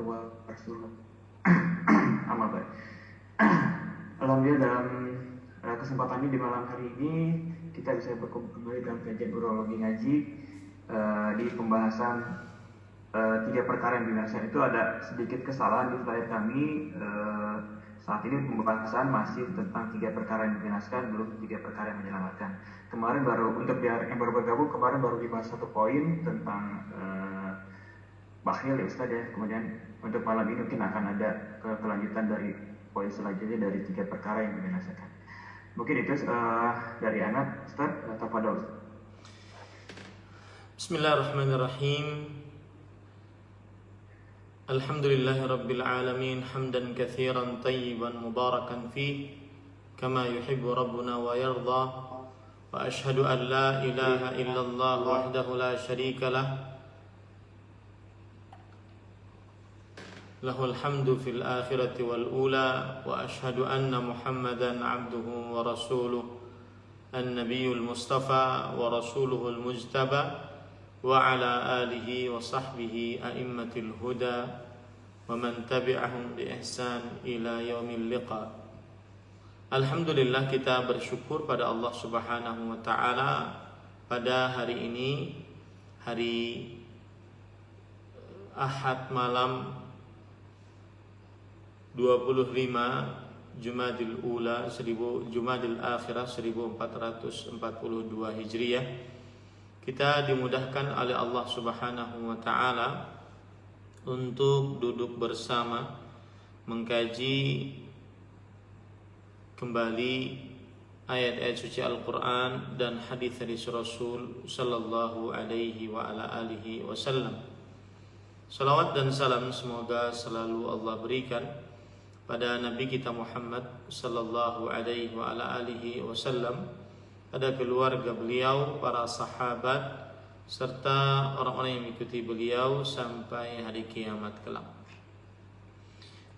warahmatullahi wabarakatuh. Amal baik. Alhamdulillah dalam kesempatan ini di malam hari ini kita bisa berkumpul kembali dalam kajian urologi ngaji di pembahasan 3 perkara yang binasa. Itu ada sedikit kesalahan di slide kami. Saat ini pembahasan masih tentang 3 perkara yang membinasakan, belum 3 perkara yang menyelamatkan. Kemarin baru, untuk yang baru bergabung, kemarin baru dibahas 1 poin tentang bakhil ya Ustaz ya. Kemudian untuk malam ini mungkin akan ada kelanjutan dari poin selanjutnya dari 3 perkara yang membinasakan. Mungkin itu dari anak Ustaz, tafadhol. Bismillahirrahmanirrahim. Alhamdulillahirabbil alamin hamdan katsiran tayyiban mubarakan fi kama yuhibbu rabbuna wa yarda. Wa ashhadu an la ilaha illallah wahdahu la syarika lah. Lahul hamdu fil akhirati wal ula. Wa ashhadu anna Muhammadan abduhu wa rasuluh an-nabiyul mustafa wa rasuluhul mujtaba wa ala alihi wa sahbihi a'immatil huda wa man tabi'ahum bi ihsan ila yaumil liqa. Alhamdulillah, kita bersyukur pada Allah Subhanahu wa taala pada hari ini, hari Ahad malam 25 Jumadil Ula Jumadil Akhirah 1442 Hijriah. Kita dimudahkan oleh Allah Subhanahu wa taala untuk duduk bersama mengkaji kembali ayat-ayat suci Al-Qur'an dan hadis-hadis Rasul sallallahu alaihi wa ala alihi wasallam. Salawat dan salam semoga selalu Allah berikan pada Nabi kita Muhammad sallallahu alaihi wa ala alihi wasallam, pada keluarga beliau, para sahabat, serta orang-orang yang mengikuti beliau sampai hari kiamat kelak.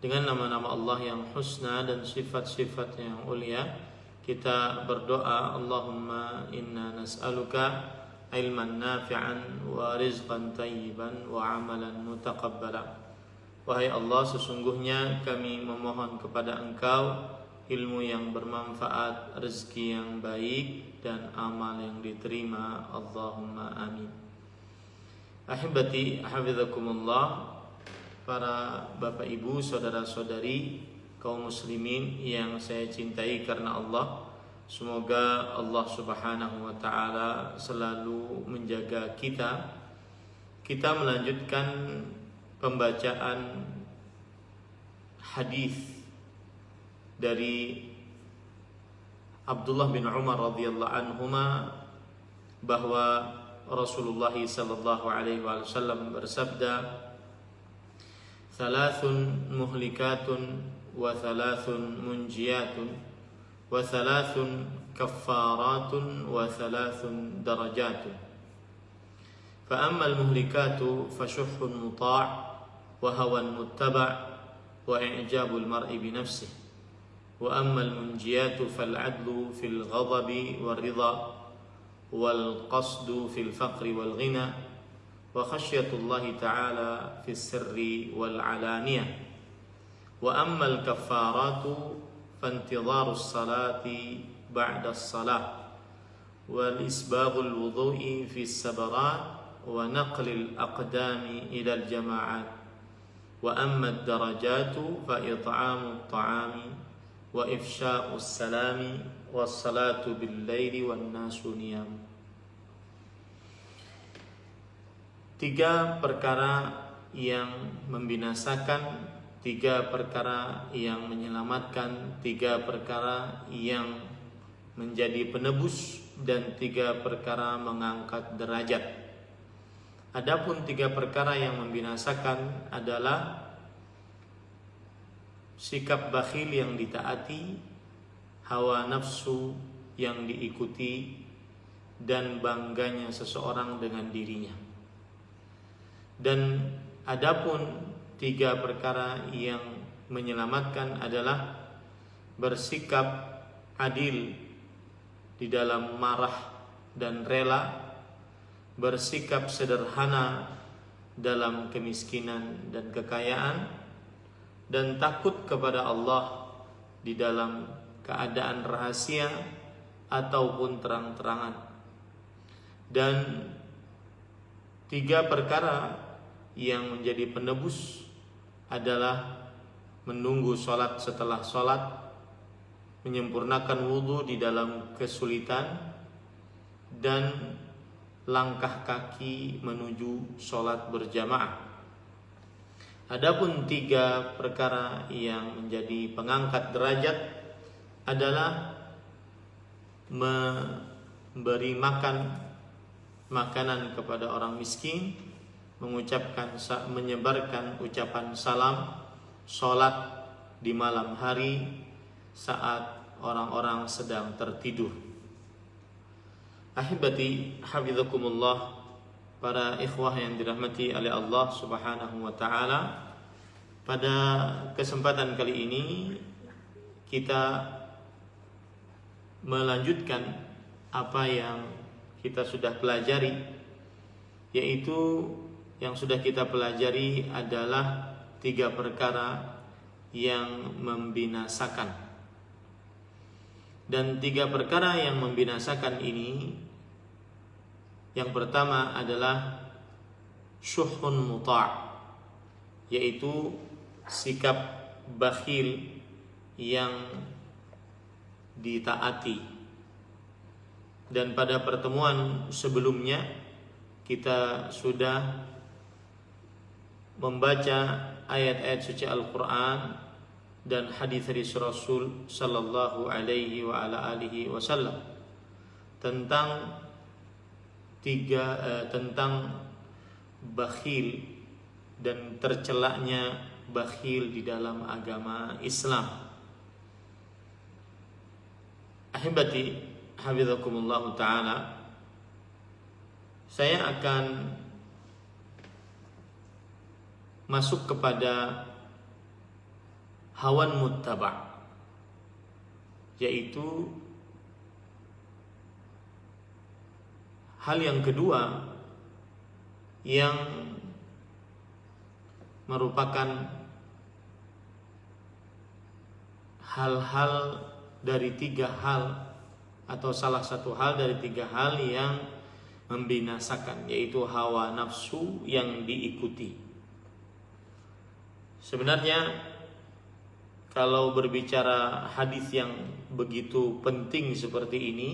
Dengan nama-nama Allah yang husna dan sifat-sifat yang ulia, kita berdoa, Allahumma inna nas'aluka ilman nafi'an wa rizqan tayyiban wa amalan mutaqabbala. Wahai Allah, sesungguhnya kami memohon kepada Engkau ilmu yang bermanfaat, rezeki yang baik, dan amal yang diterima. Allahumma amin. Ahibati hafizakumullah, para bapak ibu, saudara-saudari, kaum muslimin yang saya cintai karena Allah, semoga Allah Subhanahu wa taala selalu menjaga kita. Kita melanjutkan pembacaan hadis dari Abdullah bin Umar radhiyallahu anhuma bahwa Rasulullah sallallahu alaihi wasallam bersabda, "Thalathun muhlikatun wa thalathun munjiyatun wa thalathun kaffaratun wa thalathun darajatun. Fa ammal muhlikatu fa syuhhun muta' wa hawan muttaba' wa i'jabul mar'i bi nafsihi. Wa ammal munjiyatu fal 'adlu fil ghadabi war ridha wal qasdu fil faqri wal ghina wa khasyatullahi ta'ala fis sirri wal 'alaniyah. Wa ammal kaffaratu fantidharus salati ba'da as-salah wal isbaghul wudhu'i fis sabarat wa naqlil aqdami ila al jama'at. Wa amma ad-darajatu fa it'amu at-ta'ami wa ifsya'us salami wassalatu bil laili wan nasu niyam." 3 perkara yang membinasakan, 3 perkara yang menyelamatkan, 3 perkara yang menjadi penebus, dan 3 perkara mengangkat derajat. Adapun 3 perkara yang membinasakan adalah sikap bakhil yang ditaati, hawa nafsu yang diikuti, dan bangganya seseorang dengan dirinya. Dan adapun 3 perkara yang menyelamatkan adalah bersikap adil di dalam marah dan rela, bersikap sederhana dalam kemiskinan dan kekayaan, dan takut kepada Allah di dalam keadaan rahasia ataupun terang-terangan. Dan 3 perkara yang menjadi penebus adalah menunggu sholat setelah sholat, menyempurnakan wudhu di dalam kesulitan, dan langkah kaki menuju sholat berjamaah. Adapun 3 perkara yang menjadi pengangkat derajat adalah memberi makanan kepada orang miskin, menyebarkan ucapan salam, sholat di malam hari saat orang-orang sedang tertidur. Ahibati hafizakumullah, para ikhwah yang dirahmati oleh Allah Subhanahu wa taala, pada kesempatan kali ini kita melanjutkan apa yang kita sudah pelajari, yaitu yang sudah kita pelajari adalah 3 perkara yang membinasakan. Dan 3 perkara yang membinasakan ini, yang pertama adalah syuhun muta', yaitu sikap bakhil yang ditaati. Dan pada pertemuan sebelumnya kita sudah membaca ayat-ayat suci Al-Quran dan hadis-hadis Rasul sallallahu alaihi wa ala alihi wasallam tentang bakhil dan tercelaknya bakhil di dalam agama Islam. Ahibati hafizakumullah ta'ala, saya akan masuk kepada hawan muttaba', yaitu hal yang kedua yang merupakan hal-hal dari 3 hal, atau salah satu hal dari 3 hal yang membinasakan, yaitu hawa nafsu yang diikuti. Sebenarnya kalau berbicara hadis yang begitu penting seperti ini,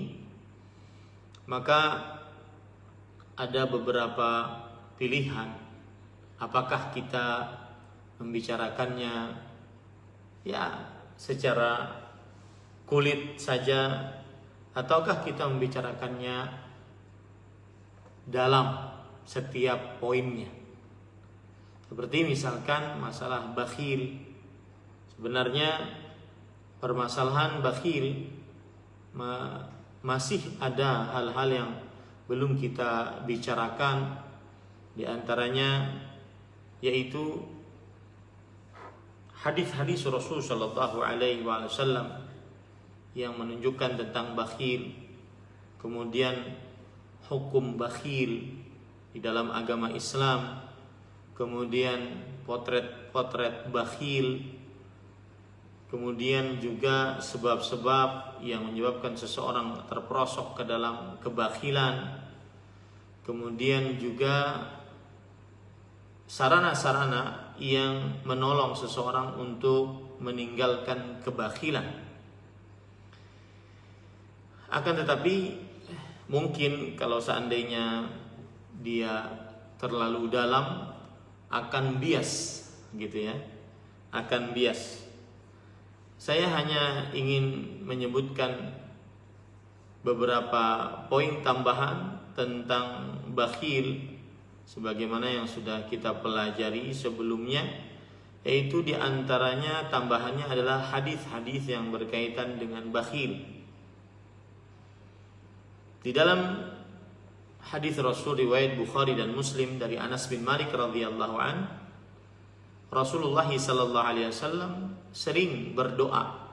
maka ada beberapa pilihan. Apakah kita membicarakannya secara kulit saja, ataukah kita membicarakannya dalam setiap poinnya. Seperti misalkan masalah bakhil. Sebenarnya permasalahan bakhil masih ada hal-hal yang belum kita bicarakan. Di antaranya yaitu hadis-hadis Rasul sallallahu alaihi wasallam yang menunjukkan tentang bakhil, kemudian hukum bakhil di dalam agama Islam, kemudian potret bakhil, kemudian juga sebab-sebab yang menyebabkan seseorang terperosok ke dalam kebakhilan, kemudian juga sarana-sarana yang menolong seseorang untuk meninggalkan kebakhilan. Akan tetapi mungkin kalau seandainya dia terlalu dalam akan bias gitu ya, akan bias. Saya hanya ingin menyebutkan beberapa poin tambahan tentang bakhil sebagaimana yang sudah kita pelajari sebelumnya, yaitu di antaranya tambahannya adalah hadis-hadis yang berkaitan dengan bakhil. Di dalam hadis Rasul riwayat Bukhari dan Muslim dari Anas bin Malik radhiyallahu an, Rasulullah sallallahu alaihi wasallam sering berdoa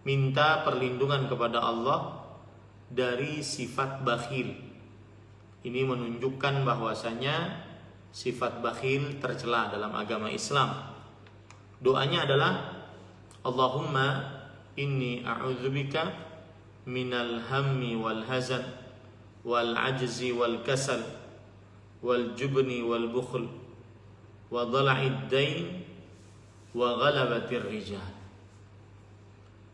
minta perlindungan kepada Allah dari sifat bakhil. Ini menunjukkan bahwasanya sifat bakhil tercela dalam agama Islam. Doanya adalah Allahumma inni a'udzubika minal hammi wal hazan wal ajzi wal kasal wal jubni wal bukhl wa dhala'id dain wa ghalabatir rijal.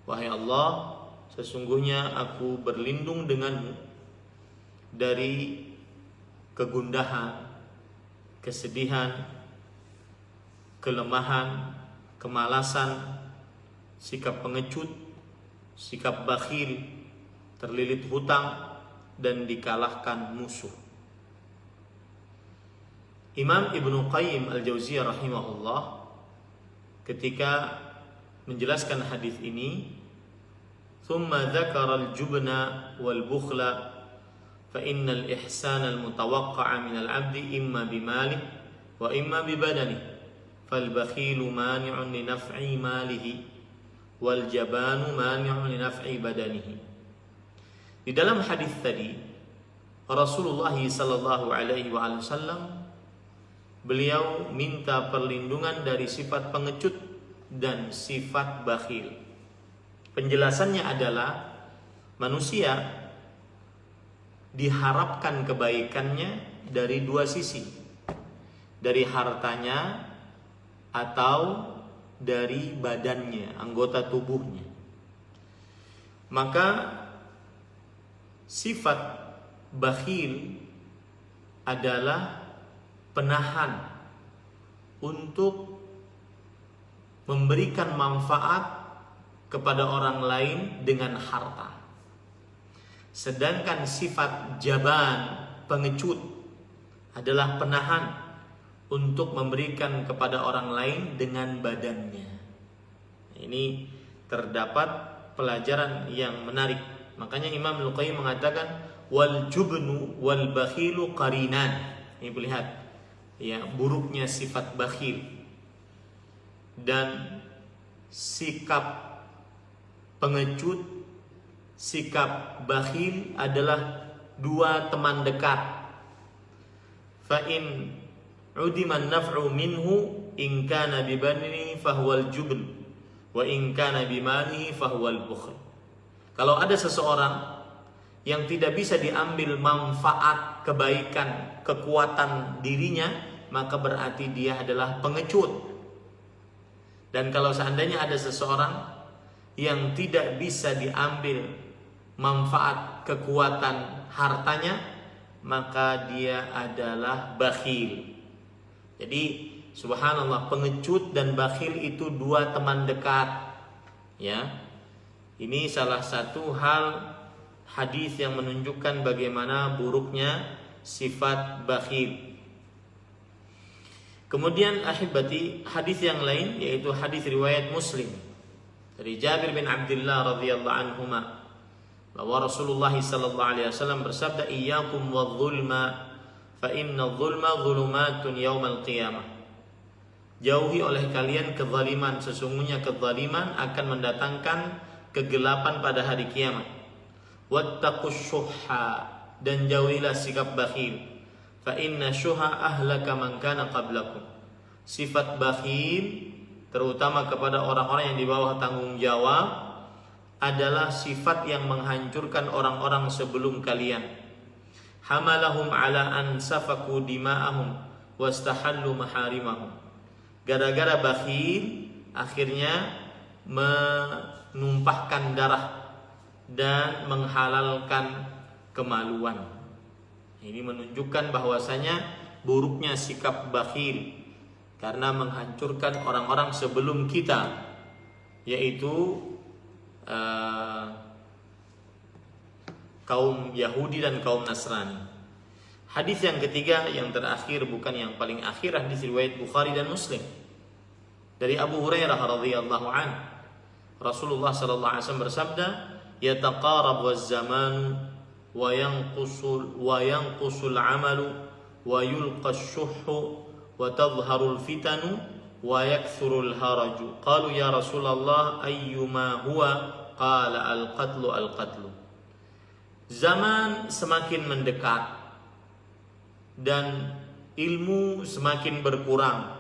Wahai Allah, sesungguhnya aku berlindung denganmu dari kegundahan, kesedihan, kelemahan, kemalasan, sikap pengecut, sikap bakhil, terlilit hutang, dan dikalahkan musuh. Imam Ibnu Qayyim Al-Jauziyah rahimahullah ketika menjelaskan hadis ini, thumma dzakara al-jubna wal bukhla fa innal ihsana al-mutawaqqa'a min al-'abdi imma bimalihi wa imma bibadanihi fal bakhilu mani'un li naf'i malihi wal jabanu mani'un li naf'i badanihi. Di dalam hadis tadi Rasulullah sallallahu alaihi wasallam beliau minta perlindungan dari sifat pengecut dan sifat bakhil. Penjelasannya adalah manusia diharapkan kebaikannya dari dua sisi, dari hartanya atau dari badannya, anggota tubuhnya. Maka sifat bakhil adalah penahan untuk memberikan manfaat kepada orang lain dengan harta. Sedangkan sifat jaban, pengecut, adalah penahan untuk memberikan kepada orang lain dengan badannya. Ini terdapat pelajaran yang menarik. Makanya Imam Ibnu Qayyim mengatakan wal jubnu wal bakhilu qarinan. Ini lihat ya, buruknya sifat bakhil dan sikap pengecut, sikap bakhil adalah dua teman dekat. Fa in udima an-naf'u minhu in kana bi badnihi fahuwal jubn wa in kana bi malihi fahuwal bukhl. Kalau ada seseorang yang tidak bisa diambil manfaat, kebaikan, kekuatan dirinya, maka berarti dia adalah pengecut. Dan kalau seandainya ada seseorang yang tidak bisa diambil manfaat, kekuatan hartanya, maka dia adalah bakhil. Jadi subhanallah, pengecut dan bakhil itu dua teman dekat. Ya, ini salah satu hal hadis yang menunjukkan bagaimana buruknya sifat bakhil. Kemudian ahibati, hadis yang lain yaitu hadis riwayat Muslim dari Jabir bin Abdullah radhiyallahu anhuma bahwa Rasulullah sallallahu alaihi wasallam bersabda, "Iyyakum wadh-dhulma fa inna adh-dhulma dhulumatun yaumal qiyamah." Jauhi oleh kalian kezaliman, sesungguhnya kezaliman akan mendatangkan kegelapan pada hari kiamat. Wattaqus syuhha, dan jauhilah sikap bakhil. Fa inna syuha ahlaka man kana qablakum. Sifat bakhil terutama kepada orang-orang yang di bawah tanggung jawab adalah sifat yang menghancurkan orang-orang sebelum kalian. Hamalahum ala an safaku dima'ahum wastahallu maharimahum. Gara-gara bakhil akhirnya menumpahkan darah dan menghalalkan kemaluan. Ini menunjukkan bahwasanya buruknya sikap bakhil karena menghancurkan orang-orang sebelum kita, yaitu kaum Yahudi dan kaum Nasrani. Hadis yang ketiga, yang terakhir bukan yang paling akhir, hadis riwayat Bukhari dan Muslim dari Abu Hurairah radhiyallahu anhu. Rasulullah sallallahu alaihi wasallam bersabda, "Yataqarabu az-zaman wa yanqusul 'amalu wa yulqa asy-syuhhu wa tadhharu al-fitanu wa yakthuru al-haraju." Qalu ya Rasulullah ayyuma huwa? Qala al-qatlu. Zaman semakin mendekat dan ilmu semakin berkurang.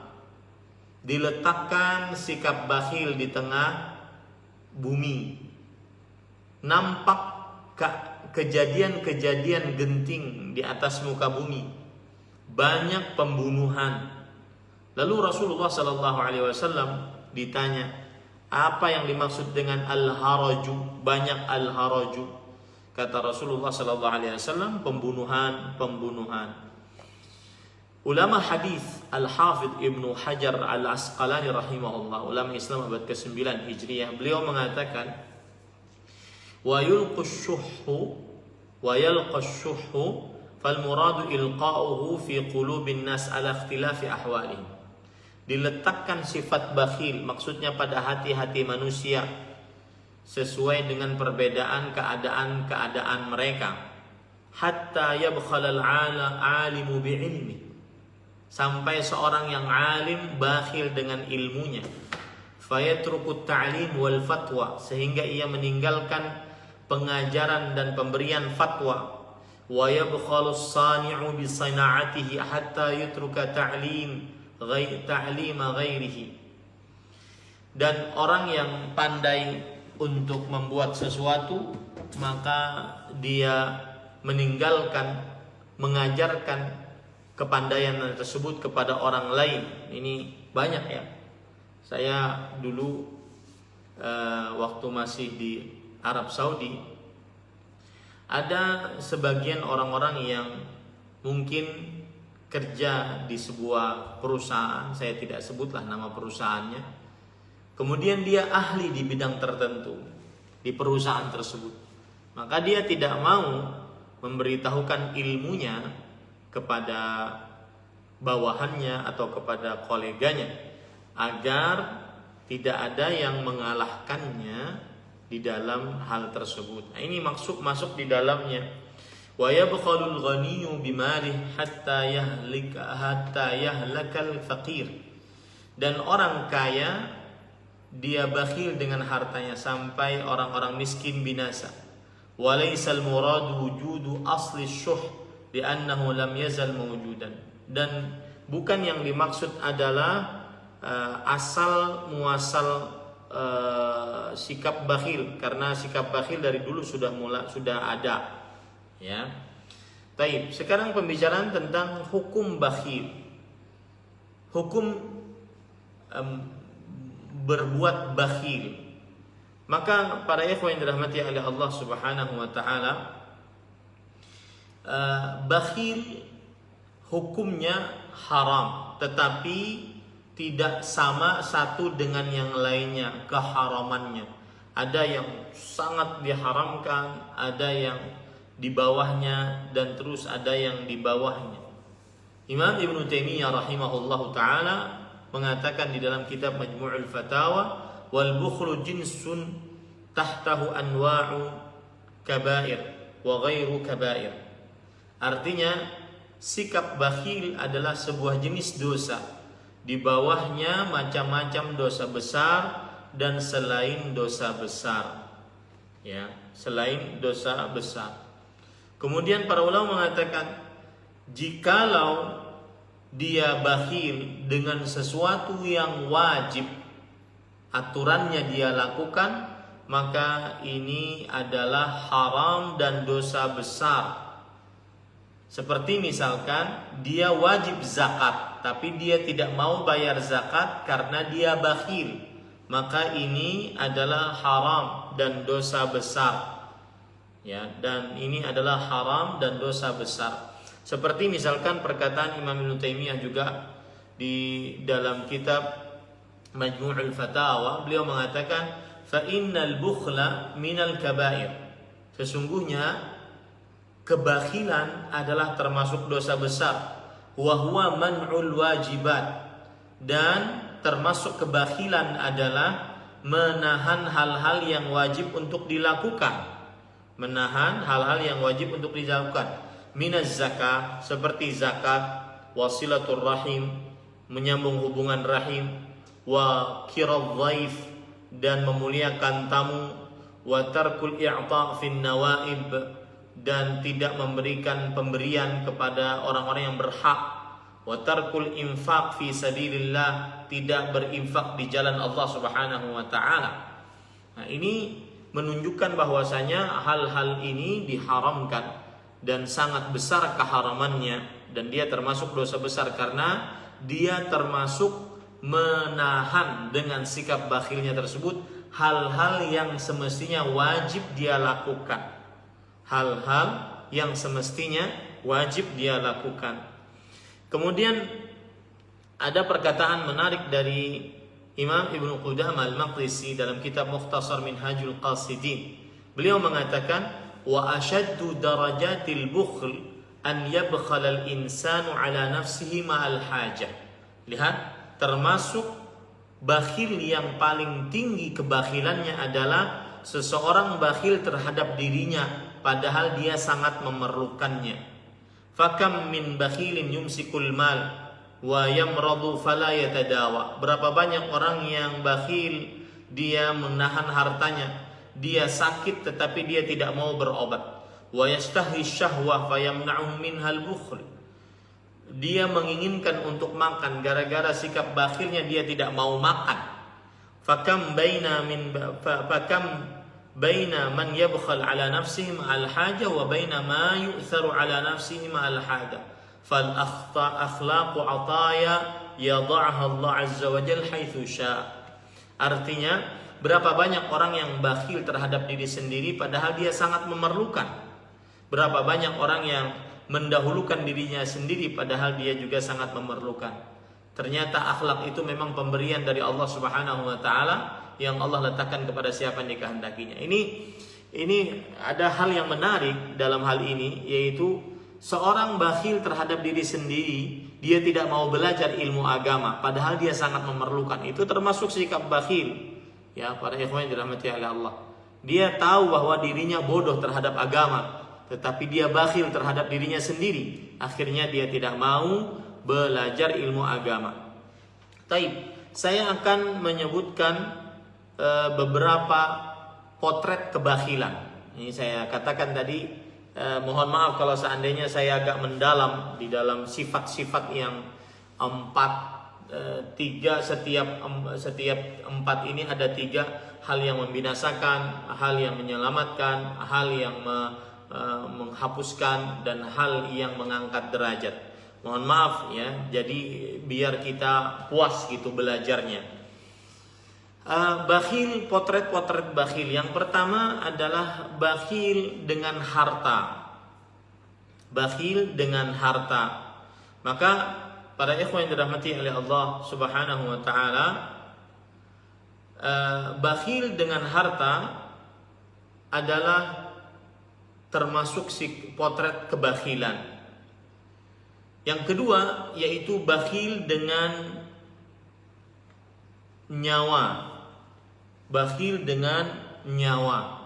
Diletakkan sikap bakhil di tengah bumi. Nampak kejadian-kejadian genting di atas muka bumi. Banyak pembunuhan. Lalu Rasulullah sallallahu alaihi wasallam ditanya, apa yang dimaksud dengan al-haraju? Banyak al-haraju. Kata Rasulullah sallallahu alaihi wasallam, pembunuhan. Ulama hadis Al-Hafidh Ibnu Hajar Al-Asqalani rahimahullah, ulama Islam abad ke-9 Hijriah, beliau mengatakan, wa yulqash syuhhu fal muradu ilqa'uhu fi qulubin nas ala ikhtilafi ahwalihim. Diletakkan sifat bakhil, maksudnya pada hati-hati manusia sesuai dengan perbedaan keadaan mereka. Hatta yabkhalal alimu bi'ilmi, sampai seorang yang alim bakhil dengan ilmunya. Fayatrukut ta'lim wal fatwa, sehingga ia meninggalkan pengajaran dan pemberian fatwa. Wa yabkhalus sani'u bi sana'atihi hatta yutruka ta'lima ghairihi. Dan orang yang pandai untuk membuat sesuatu, maka dia meninggalkan mengajarkan kepandaian tersebut kepada orang lain. Ini banyak ya. Saya dulu waktu masih di Arab Saudi, ada sebagian orang-orang yang mungkin kerja di sebuah perusahaan, saya tidak sebutlah nama perusahaannya. Kemudian dia ahli di bidang tertentu di perusahaan tersebut. Maka dia tidak mau memberitahukan ilmunya kepada bawahannya atau kepada koleganya, agar tidak ada yang mengalahkannya di dalam hal tersebut. Nah, ini masuk di dalamnya. Wa yabkhalul ghaniyyu bimalih hatta yahlakal faqir. Dan orang kaya dia bakhil dengan hartanya sampai orang-orang miskin binasa. Wa laysal muradu wujudu asli syuh li'annahu lam yazal mawjudan. Dan bukan yang dimaksud adalah asal muasal sikap bakhil, karena sikap bakhil dari dulu sudah ada, ya. Taib. Sekarang pembicaraan tentang hukum bakhil. Hukum berbuat bakhil. Maka para ikhwan yang dirahmati oleh Allah Subhanahu wa taala, bakhil hukumnya haram, tetapi tidak sama satu dengan yang lainnya keharamannya. Ada yang sangat diharamkan, ada yang di bawahnya, dan terus ada yang di bawahnya. Imam Ibnu Taimiyah rahimahullahu taala mengatakan di dalam kitab Majmu'ul Fatawa, wal bukhlu jinsun tahtahu anwa'u kabair wa ghairu kabair. Artinya sikap bakhil adalah sebuah jenis dosa, di bawahnya macam-macam dosa besar dan selain dosa besar, ya, selain dosa besar. Kemudian para ulama mengatakan, jikalau dia bakhil dengan sesuatu yang wajib, aturannya dia lakukan, maka ini adalah haram dan dosa besar. Seperti misalkan dia wajib zakat, tapi dia tidak mau bayar zakat karena dia bakhil, maka ini adalah haram dan dosa besar, ya. Dan ini adalah haram dan dosa besar. Seperti misalkan perkataan Imam Ibnu Taimiyah juga di dalam kitab Majmu'ul Fatawa, beliau mengatakan, fa innal bukhla minal kabair. Sesungguhnya kebakhilan adalah termasuk dosa besar. Wa huwa man'ul wajibat. Dan termasuk kebakhilan adalah menahan hal-hal yang wajib untuk dilakukan. Menahan hal-hal yang wajib untuk dilakukan. Minaz zakah, seperti zakat, wasilatul rahim, menyambung hubungan rahim, wa kiradh dhaif, dan memuliakan tamu, wa tarkul i'ta' fin nawaib, dan tidak memberikan pemberian kepada orang-orang yang berhak, wa tarkul infaq fi sabilillah, tidak berinfak di jalan Allah Subhanahu wa taala. Nah, ini menunjukkan bahwasanya hal-hal ini diharamkan dan sangat besar keharamannya, dan dia termasuk dosa besar karena dia termasuk menahan dengan sikap bakhilnya tersebut hal-hal yang semestinya wajib dia lakukan. Hal-hal yang semestinya wajib dia lakukan. Kemudian ada perkataan menarik dari Imam Ibnu Qudamah Al-Maqdisi dalam kitab Mukhtasar Minhajul Qasidin. Beliau mengatakan, wa ashaddu darajatil bukhl an yabkhala al-insanu ala nafsihi ma'al hajah. Lihat, termasuk bakhil yang paling tinggi kebakhilannya adalah seseorang bakhil terhadap dirinya padahal dia sangat memerlukannya. Fakam min bakhilin yumsikul mal wa yamradu fala yatadawa. Berapa banyak orang yang bakhil, dia menahan hartanya, dia sakit tetapi dia tidak mau berobat. Wa yastahi syahwa fayamna'u minhal bukhl. Dia menginginkan untuk makan, gara-gara sikap bakhilnya dia tidak mau makan. Fakam baina man yabkhal ala nafsihi ma'al haja wa baina ma yu'tharu ala nafsihi ma'al haja. Fal akhlaqu ataya yadha'aha Allah azza wa jalla haitsu syaa. Artinya, berapa banyak orang yang bakhil terhadap diri sendiri padahal dia sangat memerlukan. Berapa banyak orang yang mendahulukan dirinya sendiri padahal dia juga sangat memerlukan. Ternyata akhlak itu memang pemberian dari Allah Subhanahu wa taala yang Allah letakkan kepada siapa yang dikehendakinya. Ini ada hal yang menarik dalam hal ini, yaitu seorang bakhil terhadap diri sendiri, dia tidak mau belajar ilmu agama padahal dia sangat memerlukan. Itu termasuk sikap bakhil. Ya, para ikhwan yang dirahmati oleh Allah. Dia tahu bahwa dirinya bodoh terhadap agama, tetapi dia bakhil terhadap dirinya sendiri. Akhirnya dia tidak mau belajar ilmu agama. Taib, saya akan menyebutkan beberapa potret kebakhilan. Ini saya katakan tadi, mohon maaf kalau seandainya saya agak mendalam di dalam sifat-sifat yang setiap empat ini ada 3 hal yang membinasakan, hal yang menyelamatkan, hal yang menghapuskan, dan hal yang mengangkat derajat. Mohon maaf ya, jadi biar kita puas gitu belajarnya. Bakhil, potret-potret bakhil. Yang pertama adalah bakhil dengan harta. Bakhil dengan harta. Maka para ikhwan yang dirahmati oleh Allah Subhanahu wa taala, bakhil dengan harta adalah termasuk potret kebakhilan. Yang kedua yaitu bakhil dengan nyawa. Bakhil dengan nyawa.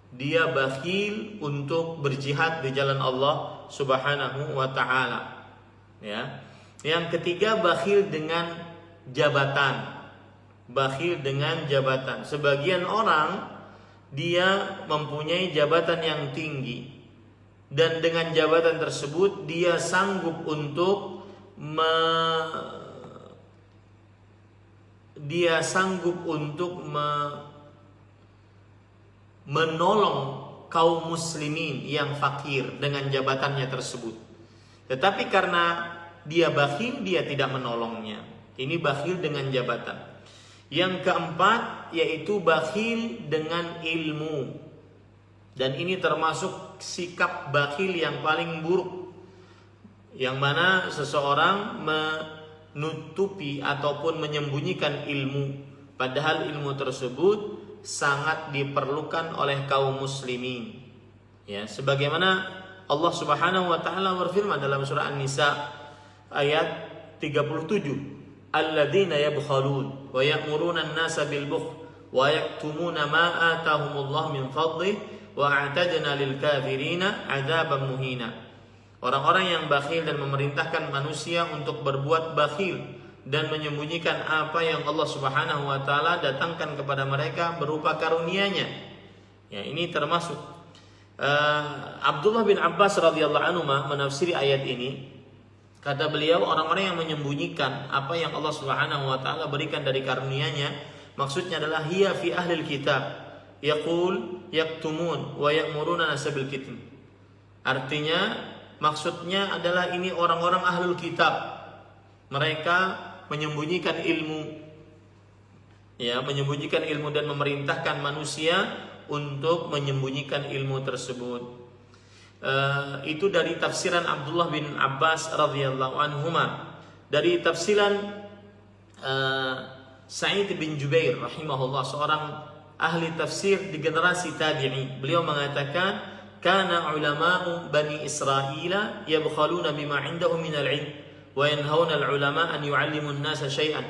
Dia bakhil untuk berjihad di jalan Allah Subhanahu wa taala. Ya. Yang ketiga bakhil dengan jabatan. Bakhil dengan jabatan. Sebagian orang dia mempunyai jabatan yang tinggi, dan dengan jabatan tersebut dia sanggup untuk menolong kaum muslimin yang fakir dengan jabatannya tersebut. Tetapi karena dia bakhil, dia tidak menolongnya. Ini bakhil dengan jabatan. Yang keempat yaitu bakhil dengan ilmu. Dan ini termasuk sikap bakhil yang paling buruk, yang mana seseorang menutupi ataupun menyembunyikan ilmu, padahal ilmu tersebut sangat diperlukan oleh kaum muslimin. Ya, sebagaimana Allah Subhanahu wa taala berfirman dalam surah An-Nisa ayat 37, alladzina yabkhalun wa ya'muruna an-nasa bil bukhl wa yaktumuna ma atahumullah min fadlihi wa a'tadna lil kafirina 'adzaban muhina. Orang-orang yang bakhil dan memerintahkan manusia untuk berbuat bakhil dan menyembunyikan apa yang Allah Subhanahu wa taala datangkan kepada mereka berupa karunia-Nya. Ya, ini termasuk Abdullah bin Abbas radhiyallahu anhu menafsiri ayat ini. Kata beliau, orang-orang yang menyembunyikan apa yang Allah Subhanahu wa taala berikan dari karunia-Nya, maksudnya adalah hiya fi ahlil kitab, yaqul yaktumun wa ya'muruna nasabil kitm. Artinya, maksudnya adalah ini orang-orang ahlul kitab. Mereka menyembunyikan ilmu, ya, menyembunyikan ilmu dan memerintahkan manusia untuk menyembunyikan ilmu tersebut. Itu dari tafsiran Abdullah bin Abbas radhiyallahu anhuma. Dari tafsiran Sa'id bin Jubair rahimahullah, seorang ahli tafsir di generasi tabi'i. Beliau mengatakan, kana ulama'u bani Israila yabkhaluna bima 'indahum min al-'ilm wa yanhauna al-'ulama an yu'allimu an-nasa shay'an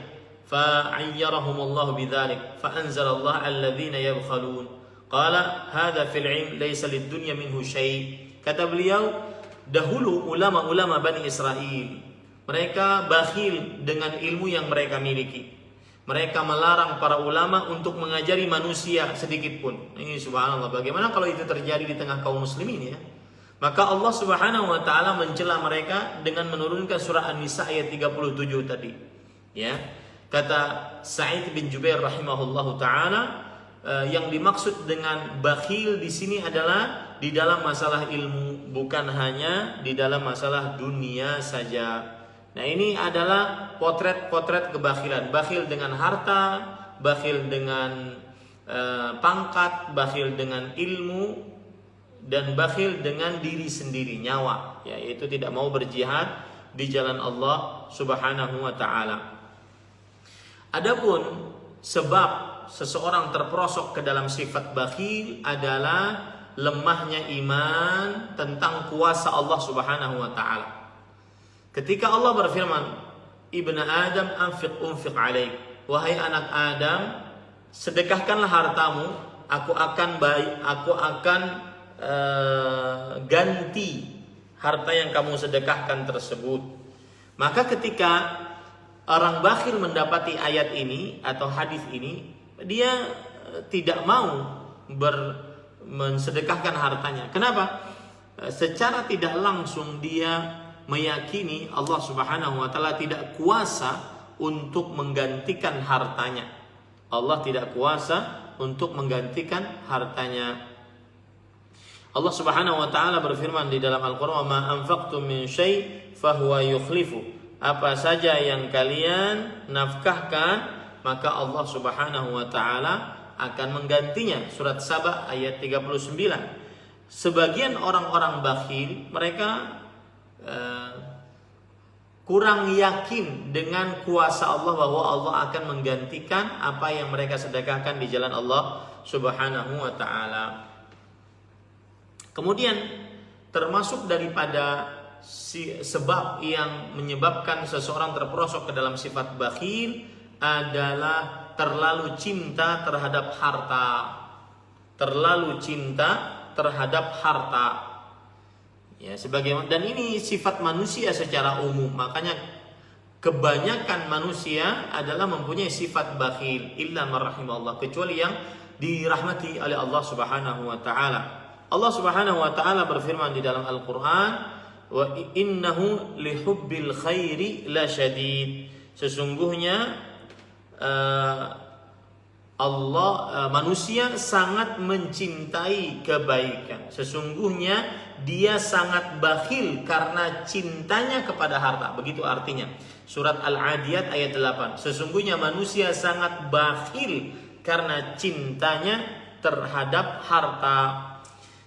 fa'ayyarahum Allah bidzalik fa anzala Allah alladhina yabkhalun qala hadha fil 'ilm laysa lid-dunya minhu syai'. Kata beliau, dahulu ulama-ulama Bani Israel, mereka bakhil dengan ilmu yang mereka miliki. Mereka melarang para ulama untuk mengajari manusia sedikit pun. Ini subhanallah, bagaimana kalau itu terjadi di tengah kaum muslimin, ya? Maka Allah Subhanahu wa taala mencela mereka dengan menurunkan surah An-Nisa ayat 37 tadi. Ya. Kata Sa'id bin Jubair rahimahullahu taala, yang dimaksud dengan bakhil di sini adalah di dalam masalah ilmu, bukan hanya di dalam masalah dunia saja. Nah, ini adalah potret-potret kebakhilan. Bakhil dengan harta, bakhil dengan pangkat, bakhil dengan ilmu, dan bakhil dengan diri sendiri, nyawa, yaitu tidak mau berjihad di jalan Allah Subhanahu wa taala. Adapun sebab seseorang terperosok ke dalam sifat bakhil adalah lemahnya iman tentang kuasa Allah Subhanahu wa taala. Ketika Allah berfirman, "Ibnu Adam unfiq alaik." Wahai anak Adam, sedekahkanlah hartamu, aku akan ganti harta yang kamu sedekahkan tersebut. Maka ketika orang bakhil mendapati ayat ini atau hadis ini, dia tidak mau mensedekahkan hartanya. Kenapa? Secara tidak langsung dia meyakini Allah Subhanahu wa taala tidak kuasa untuk menggantikan hartanya. Allah tidak kuasa untuk menggantikan hartanya. Allah Subhanahu wa taala berfirman di dalam Al-Qur'an, "Ma anfaqtum min syai' fahuwa yukhlifu." Apa saja yang kalian nafkahkan, maka Allah Subhanahu wa taala akan menggantinya. Surat Saba ayat 39. Sebagian orang-orang bakhil, mereka kurang yakin dengan kuasa Allah, bahwa Allah akan menggantikan apa yang mereka sedekahkan di jalan Allah Subhanahu wa taala. Kemudian termasuk daripada sebab yang menyebabkan seseorang terperosok ke dalam sifat bakhil adalah terlalu cinta terhadap harta. Terlalu cinta terhadap harta. Ya, sebagaimana, dan ini sifat manusia secara umum. Makanya kebanyakan manusia adalah mempunyai sifat bakhil, illa man rahimallah, kecuali yang dirahmati oleh Allah Subhanahu wa taala. Allah Subhanahu wa taala berfirman di dalam Al-Qur'an, "Wa innahu lihubbil khairi lasyadid." Sesungguhnya manusia sangat mencintai kebaikan. Sesungguhnya dia sangat bakhil karena cintanya kepada harta. Begitu artinya. Surat Al-Adiyat ayat 8. Sesungguhnya manusia sangat bakhil karena cintanya terhadap harta.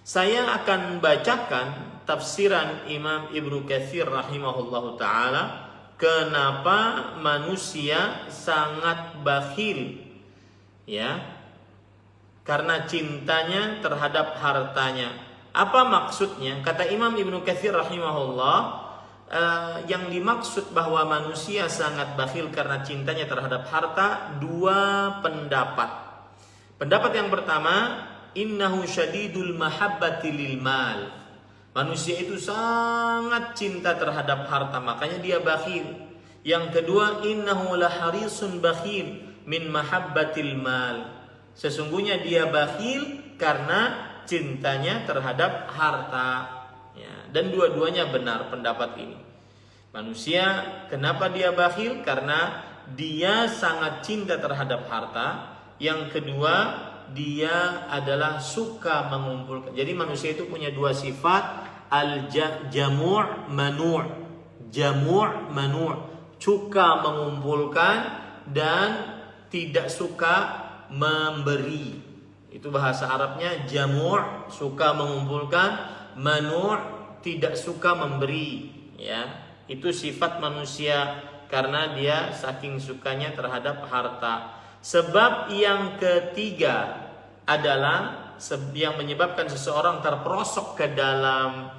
Saya akan bacakan tafsiran Imam Ibnu Katsir rahimahullahu taala, kenapa manusia sangat bakhil, ya, karena cintanya terhadap hartanya. Apa maksudnya? Kata Imam Ibnu Katsir rahimahullah, yang dimaksud bahwa manusia sangat bakhil karena cintanya terhadap harta, dua pendapat. Pendapat yang pertama, innahu syadidul mahabbati lil mal. Manusia itu sangat cinta terhadap harta, makanya dia bakhil. Yang kedua, innahu laharisun bakhil min mahabbatil mal. Sesungguhnya dia bakhil karena cintanya terhadap harta, ya. Dan dua-duanya benar pendapat ini. Manusia kenapa dia bakhil? Karena dia sangat cinta terhadap harta. Yang kedua, dia adalah suka mengumpulkan. Jadi manusia itu punya dua sifat, al-jamu' manu'. Jamu' manu', suka mengumpulkan dan tidak suka memberi. Itu bahasa Arabnya jamu', suka mengumpulkan, manu' tidak suka memberi, ya. Itu sifat manusia karena dia saking sukanya terhadap harta. Sebab yang ketiga adalah yang menyebabkan seseorang terperosok ke dalam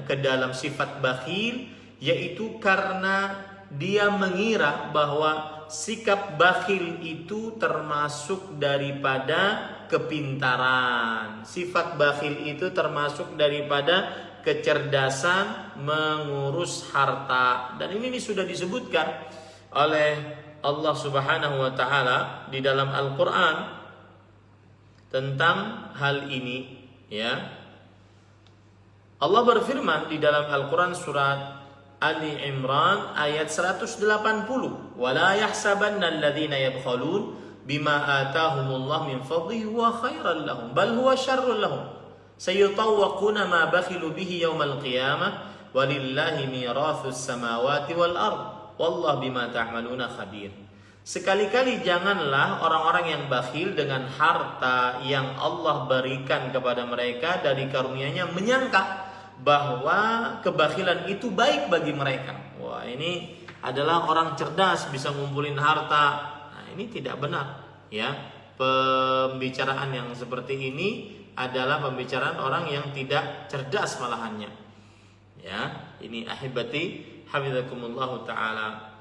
ke dalam sifat bakhil, yaitu karena dia mengira bahwa sikap bakhil itu termasuk daripada kepintaran. Sifat bakhil itu termasuk daripada kecerdasan mengurus harta. Dan ini sudah disebutkan oleh Allah Subhanahu wa taala di dalam Al-Qur'an tentang hal ini, ya. Allah berfirman di dalam Al-Qur'an surat Ali Imran ayat 180, "Wala yahsabanna alladziina yabkhalun bima ataahumullah min fadlihi huwa khairan lahum bal huwa syarrun lahum sayutawwaquna ma bakhilu bihi yaumal qiyamah walillahi miratsus samawati wal ard wallahu bima ta'maluna khabir." Sekali-kali janganlah orang-orang yang bakhil dengan harta yang Allah berikan kepada mereka dari karunia-Nya menyangka bahwa kebakhilan itu baik bagi mereka. Wah, ini adalah orang cerdas bisa ngumpulin harta. Nah, ini tidak benar, ya. Pembicaraan yang seperti ini adalah pembicaraan orang yang tidak cerdas malahannya. Ya, ini ahibati hafizakumullah taala.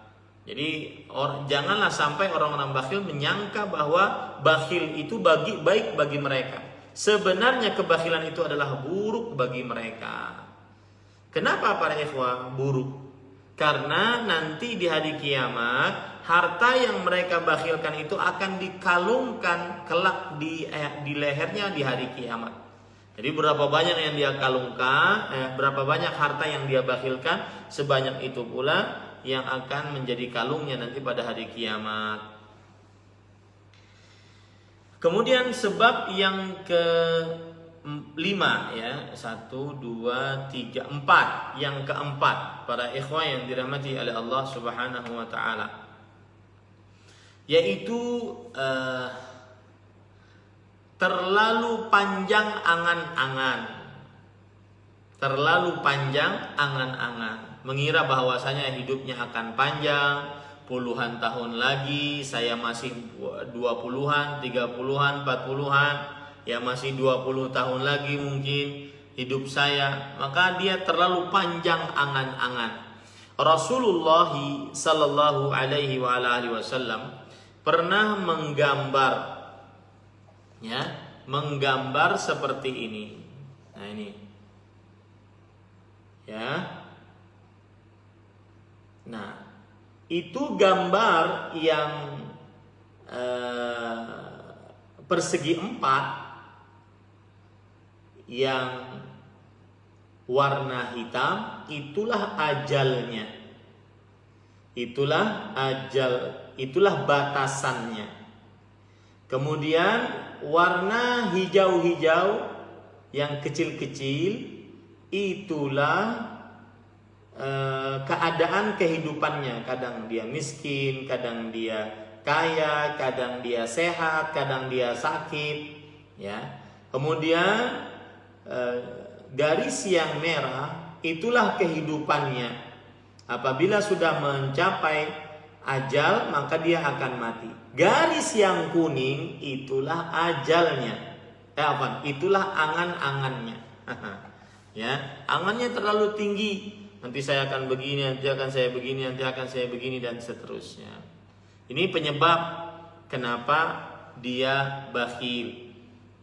Jadi janganlah sampai orang-orang bakhil menyangka bahwa bakhil itu baik bagi mereka. Sebenarnya kebakhilan itu adalah buruk bagi mereka. Kenapa para ikhwah buruk? Karena nanti di hari kiamat harta yang mereka bakhilkan itu akan dikalungkan kelak di lehernya di hari kiamat. Jadi berapa banyak yang dia kalungkan, berapa banyak harta yang dia bakhilkan, sebanyak itu pula yang akan menjadi kalungnya nanti pada hari kiamat. Kemudian sebab yang kelima, ya, 1, 2, 3, 4. Yang keempat, para ikhwah yang dirahmati oleh Allah Subhanahu wa taala, yaitu terlalu panjang angan-angan. Terlalu panjang angan-angan. Mengira bahwasanya hidupnya akan panjang, puluhan tahun lagi, saya masih 20-an, 30-an, 40-an, ya masih 20 tahun lagi mungkin hidup saya. Maka dia terlalu panjang angan-angan. Rasulullah sallallahu alaihi wasallam pernah menggambar, ya, menggambar seperti ini. Nah, ini. Ya. Nah, itu gambar yang persegi 4 yang warna hitam, itulah ajalnya. Itulah batasannya. Kemudian warna hijau-hijau yang kecil-kecil, itulah keadaan kehidupannya. Kadang dia miskin, kadang dia kaya, kadang dia sehat, kadang dia sakit, ya. Kemudian garis yang merah itulah kehidupannya. Apabila sudah mencapai ajal, maka dia akan mati. Garis yang kuning itulah ajalnya. Itulah angan-angannya. Ya, angannya terlalu tinggi. Nanti saya akan begini, nanti akan saya begini, nanti akan saya begini, dan seterusnya. Ini penyebab kenapa dia bakhil,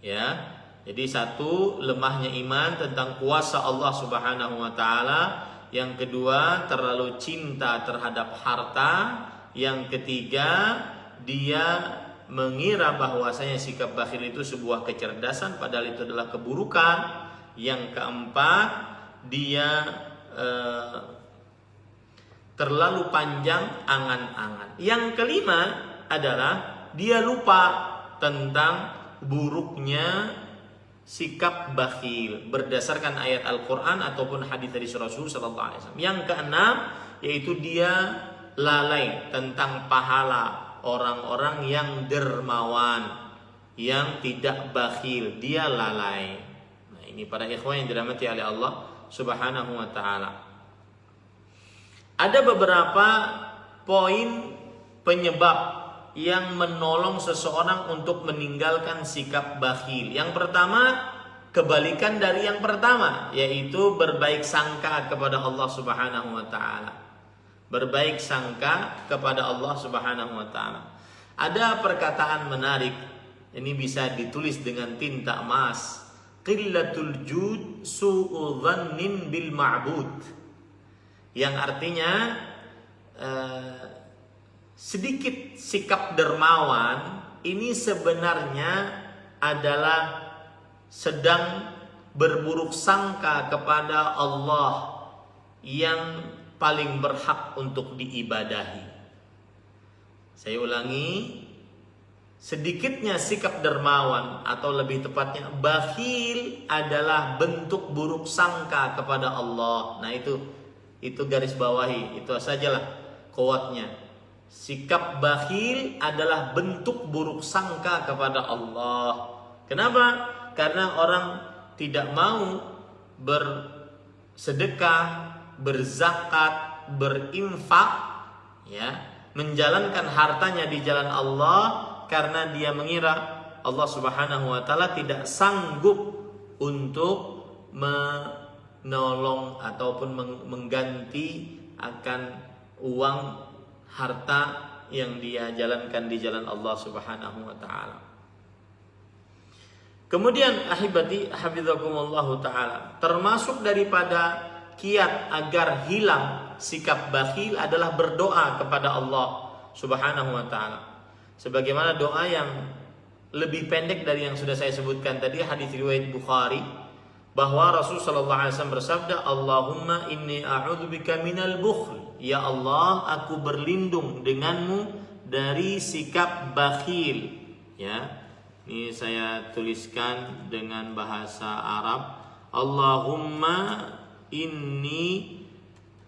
ya. Jadi satu, lemahnya iman tentang kuasa Allah Subhanahu wa taala. Yang kedua, terlalu cinta terhadap harta. Yang ketiga, dia mengira bahwasanya sikap bakhil itu sebuah kecerdasan, padahal itu adalah keburukan. Yang keempat, dia terlalu panjang angan-angan. Yang kelima adalah dia lupa tentang buruknya sikap bakhil berdasarkan ayat Al-Quran ataupun hadis dari Rasul sallallahu alaihi wasallam. Yang keenam yaitu dia lalai tentang pahala orang-orang yang dermawan, yang tidak bakhil, dia lalai. Nah, ini para ikhwan yang dirahmati oleh Allah Subhanahu wa taala. Ada beberapa poin penyebab yang menolong seseorang untuk meninggalkan sikap bakhil. Yang pertama, kebalikan dari yang pertama, yaitu berbaik sangka kepada Allah Subhanahu wa taala. Berbaik sangka kepada Allah Subhanahu wa taala. Ada perkataan menarik, ini bisa ditulis dengan tinta emas. Qillatul jud su'u dhannin bil ma'bud. Yang artinya sedikit sikap dermawan ini sebenarnya adalah sedang berburuk sangka kepada Allah yang paling berhak untuk diibadahi. Saya ulangi, sedikitnya sikap dermawan atau lebih tepatnya bakhil adalah bentuk buruk sangka kepada Allah. Nah itu garis bawahi, itu sajalah kuatnya. Sikap bakhil adalah bentuk buruk sangka kepada Allah. Kenapa? Karena orang tidak mau bersedekah, berzakat, berinfak, ya, menjalankan hartanya di jalan Allah karena dia mengira Allah Subhanahu wa taala tidak sanggup untuk menolong ataupun mengganti akan uang harta yang dia jalankan di jalan Allah Subhanahu wa taala. Kemudian ahibati hafizakumullahu taala, termasuk daripada kiat agar hilang sikap bakhil adalah berdoa kepada Allah Subhanahu wa taala. Sebagaimana doa yang lebih pendek dari yang sudah saya sebutkan tadi, hadis riwayat Bukhari, bahwa Rasul sallallahu alaihi wasallam bersabda, Allahumma inni a'udzubika minal bukhl. Ya Allah, aku berlindung denganmu dari sikap bakhil. Ya, ini saya tuliskan dengan bahasa Arab. Allahumma inni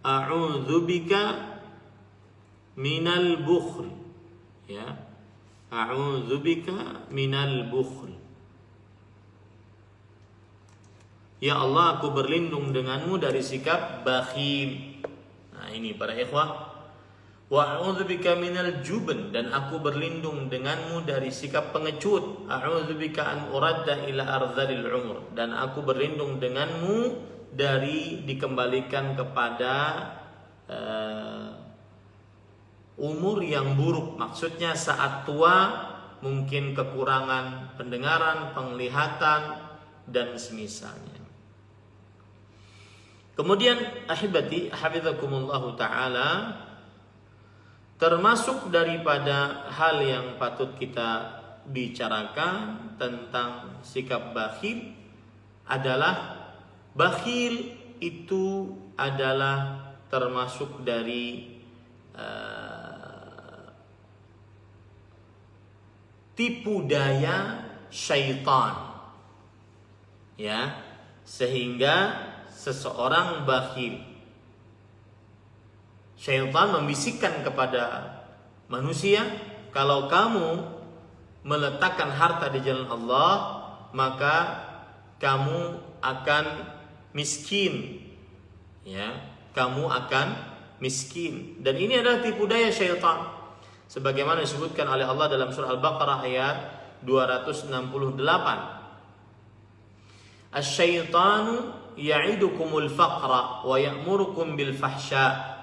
a'udzubika minal bukhl. Ya, a'udzubika minal bukhl. Ya Allah, aku berlindung denganmu dari sikap bakhil. Nah ini para ikhwah. Wa a'udzubika minal jubn, dan aku berlindung denganmu dari sikap pengecut. A'udzubika an uradda ila ardhil umur, dan aku berlindung denganmu dari dikembalikan kepada umur yang buruk. Maksudnya saat tua mungkin kekurangan pendengaran, penglihatan dan semisalnya. Kemudian ahibati hafizakumullahu ta'ala, termasuk daripada hal yang patut kita bicarakan tentang sikap bakhil adalah bakhil itu adalah termasuk dari tipu daya syaitan, ya, sehingga seseorang bakhil, syaitan membisikkan kepada manusia, kalau kamu meletakkan harta di jalan Allah, maka kamu akan miskin, ya, kamu akan miskin. Dan ini adalah tipu daya syaitan, sebagaimana disebutkan oleh Allah dalam surah Al-Baqarah ayat 268. Asy-syaitanu ya'idukumul faqra wa ya'murukum bil fahsya.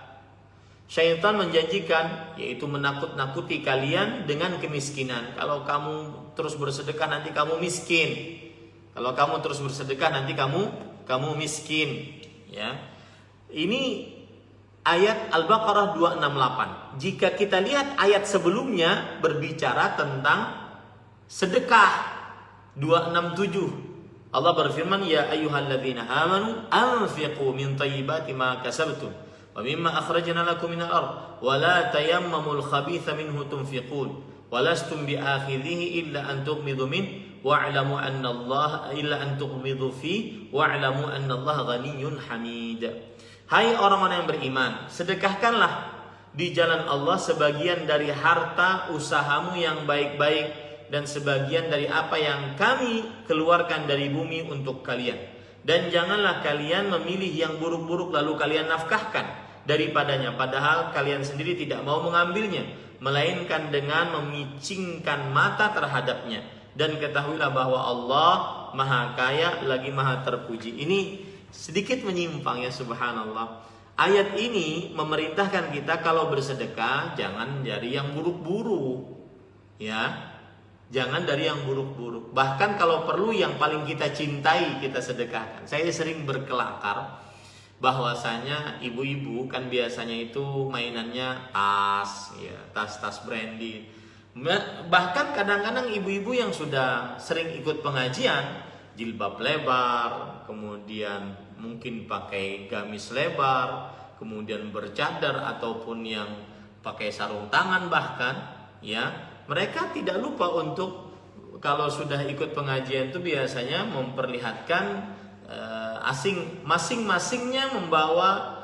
Syaitan menjanjikan, yaitu menakut-nakuti kalian dengan kemiskinan. Kalau kamu terus bersedekah nanti kamu miskin. Kalau kamu terus bersedekah nanti kamu miskin, ya. Ini ayat Al-Baqarah 268. Jika kita lihat ayat sebelumnya berbicara tentang sedekah 267. Allah berfirman, ya ayyuhalladzina amanu anfiqu min thayyibati ma kasabtum wa mimma akhrajna lakum minal ard wa la tayammamul khabitha minhu tunfiqun wa lastum bi'akhidhihi illa an tughmidu min wa'lamu anna Allah illa an tughmidu fi wa'lamu anna Allah ghaniyyun hamid. Hai orang-orang yang beriman, sedekahkanlah di jalan Allah sebagian dari harta usahamu yang baik-baik dan sebagian dari apa yang kami keluarkan dari bumi untuk kalian. Dan janganlah kalian memilih yang buruk-buruk lalu kalian nafkahkan daripadanya, padahal kalian sendiri tidak mau mengambilnya, melainkan dengan memicingkan mata terhadapnya. Dan ketahuilah bahwa Allah Maha Kaya lagi Maha Terpuji. Ini sedikit menyimpang ya, subhanallah. Ayat ini memerintahkan kita kalau bersedekah jangan dari yang buruk-buruk, ya. Jangan dari yang buruk-buruk. Bahkan kalau perlu yang paling kita cintai kita sedekahkan. Saya sering berkelakar bahwasanya ibu-ibu kan biasanya itu mainannya tas, ya, tas-tas branded. Bahkan kadang-kadang ibu-ibu yang sudah sering ikut pengajian, jilbab lebar, kemudian mungkin pakai gamis lebar, kemudian bercadar ataupun yang pakai sarung tangan bahkan, ya. Mereka tidak lupa untuk kalau sudah ikut pengajian itu biasanya memperlihatkan masing-masingnya membawa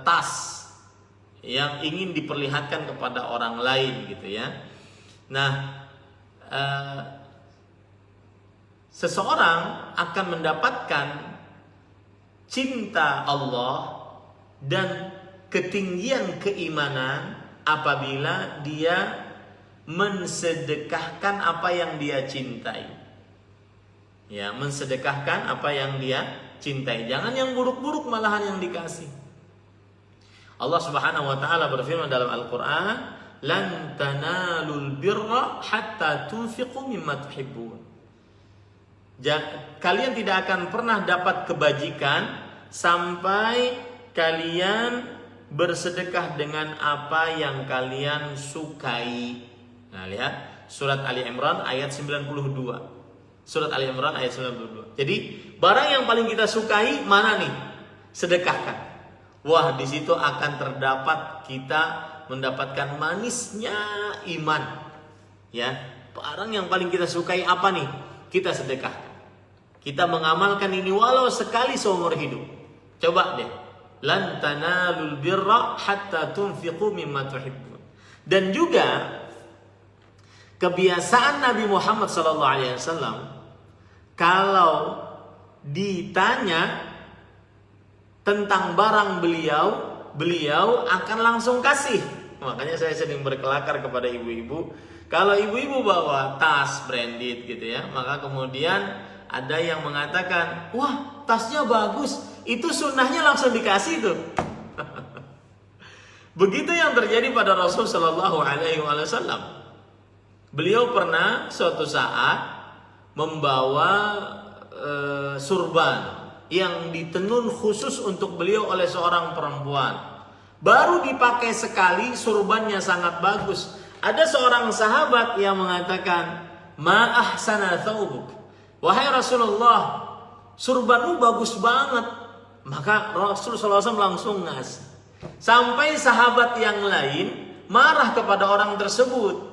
tas yang ingin diperlihatkan kepada orang lain gitu ya. Nah, seseorang akan mendapatkan cinta Allah dan ketinggian keimanan apabila dia mensedekahkan apa yang dia cintai. Ya, mensedekahkan apa yang dia cintai. Jangan yang buruk-buruk malahan yang dikasih. Allah Subhanahu wa taala berfirman dalam Al-Qur'an, "Lan tanalul birra hatta tunfiqu mimma tuhibbun." Kalian tidak akan pernah dapat kebajikan sampai kalian bersedekah dengan apa yang kalian sukai. Nah, lihat surat Ali Imran ayat 92. Surat Ali Imran ayat 92. Jadi, barang yang paling kita sukai mana nih? Sedekahkan. Wah, di situ akan terdapat kita mendapatkan manisnya iman. Ya, barang yang paling kita sukai apa nih? Kita sedekahkan. Kita mengamalkan ini walau sekali seumur hidup. Coba deh. Lan tanalul birra hatta tunfiqu mimma tuhibbun. Dan juga kebiasaan Nabi Muhammad SAW kalau ditanya tentang barang beliau akan langsung kasih. Makanya saya sering berkelakar kepada ibu-ibu. Kalau ibu-ibu bawa tas branded gitu ya, maka kemudian ada yang mengatakan, wah tasnya bagus, itu sunnahnya langsung dikasih tuh. Begitu yang terjadi pada Rasul Shallallahu Alaihi Wasallam. Beliau pernah suatu saat membawa surban yang ditenun khusus untuk beliau oleh seorang perempuan. Baru dipakai sekali, surbannya sangat bagus. Ada seorang sahabat yang mengatakan, "Ma ahsana thawbuk." Wahai Rasulullah, surbanmu bagus banget. Maka Rasulullah SAW langsung ngasih. Sampai sahabat yang lain marah kepada orang tersebut.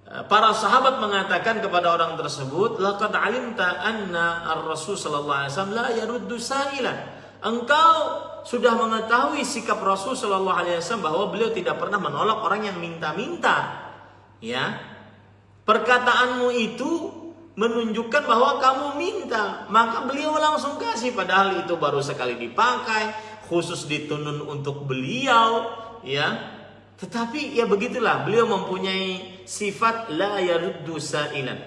Para sahabat mengatakan kepada orang tersebut, laqad alimta anna ar-rasul sallallahu alaihi wasallam la yaruddu sa'ilan. Engkau sudah mengetahui sikap Rasul sallallahu alaihi wasallam bahwa beliau tidak pernah menolak orang yang minta-minta. Ya. Perkataanmu itu menunjukkan bahwa kamu minta, maka beliau langsung kasih, padahal itu baru sekali dipakai, khusus ditunun untuk beliau, ya. Tetapi ya begitulah, beliau mempunyai sifat la yaruddu sa'ilan.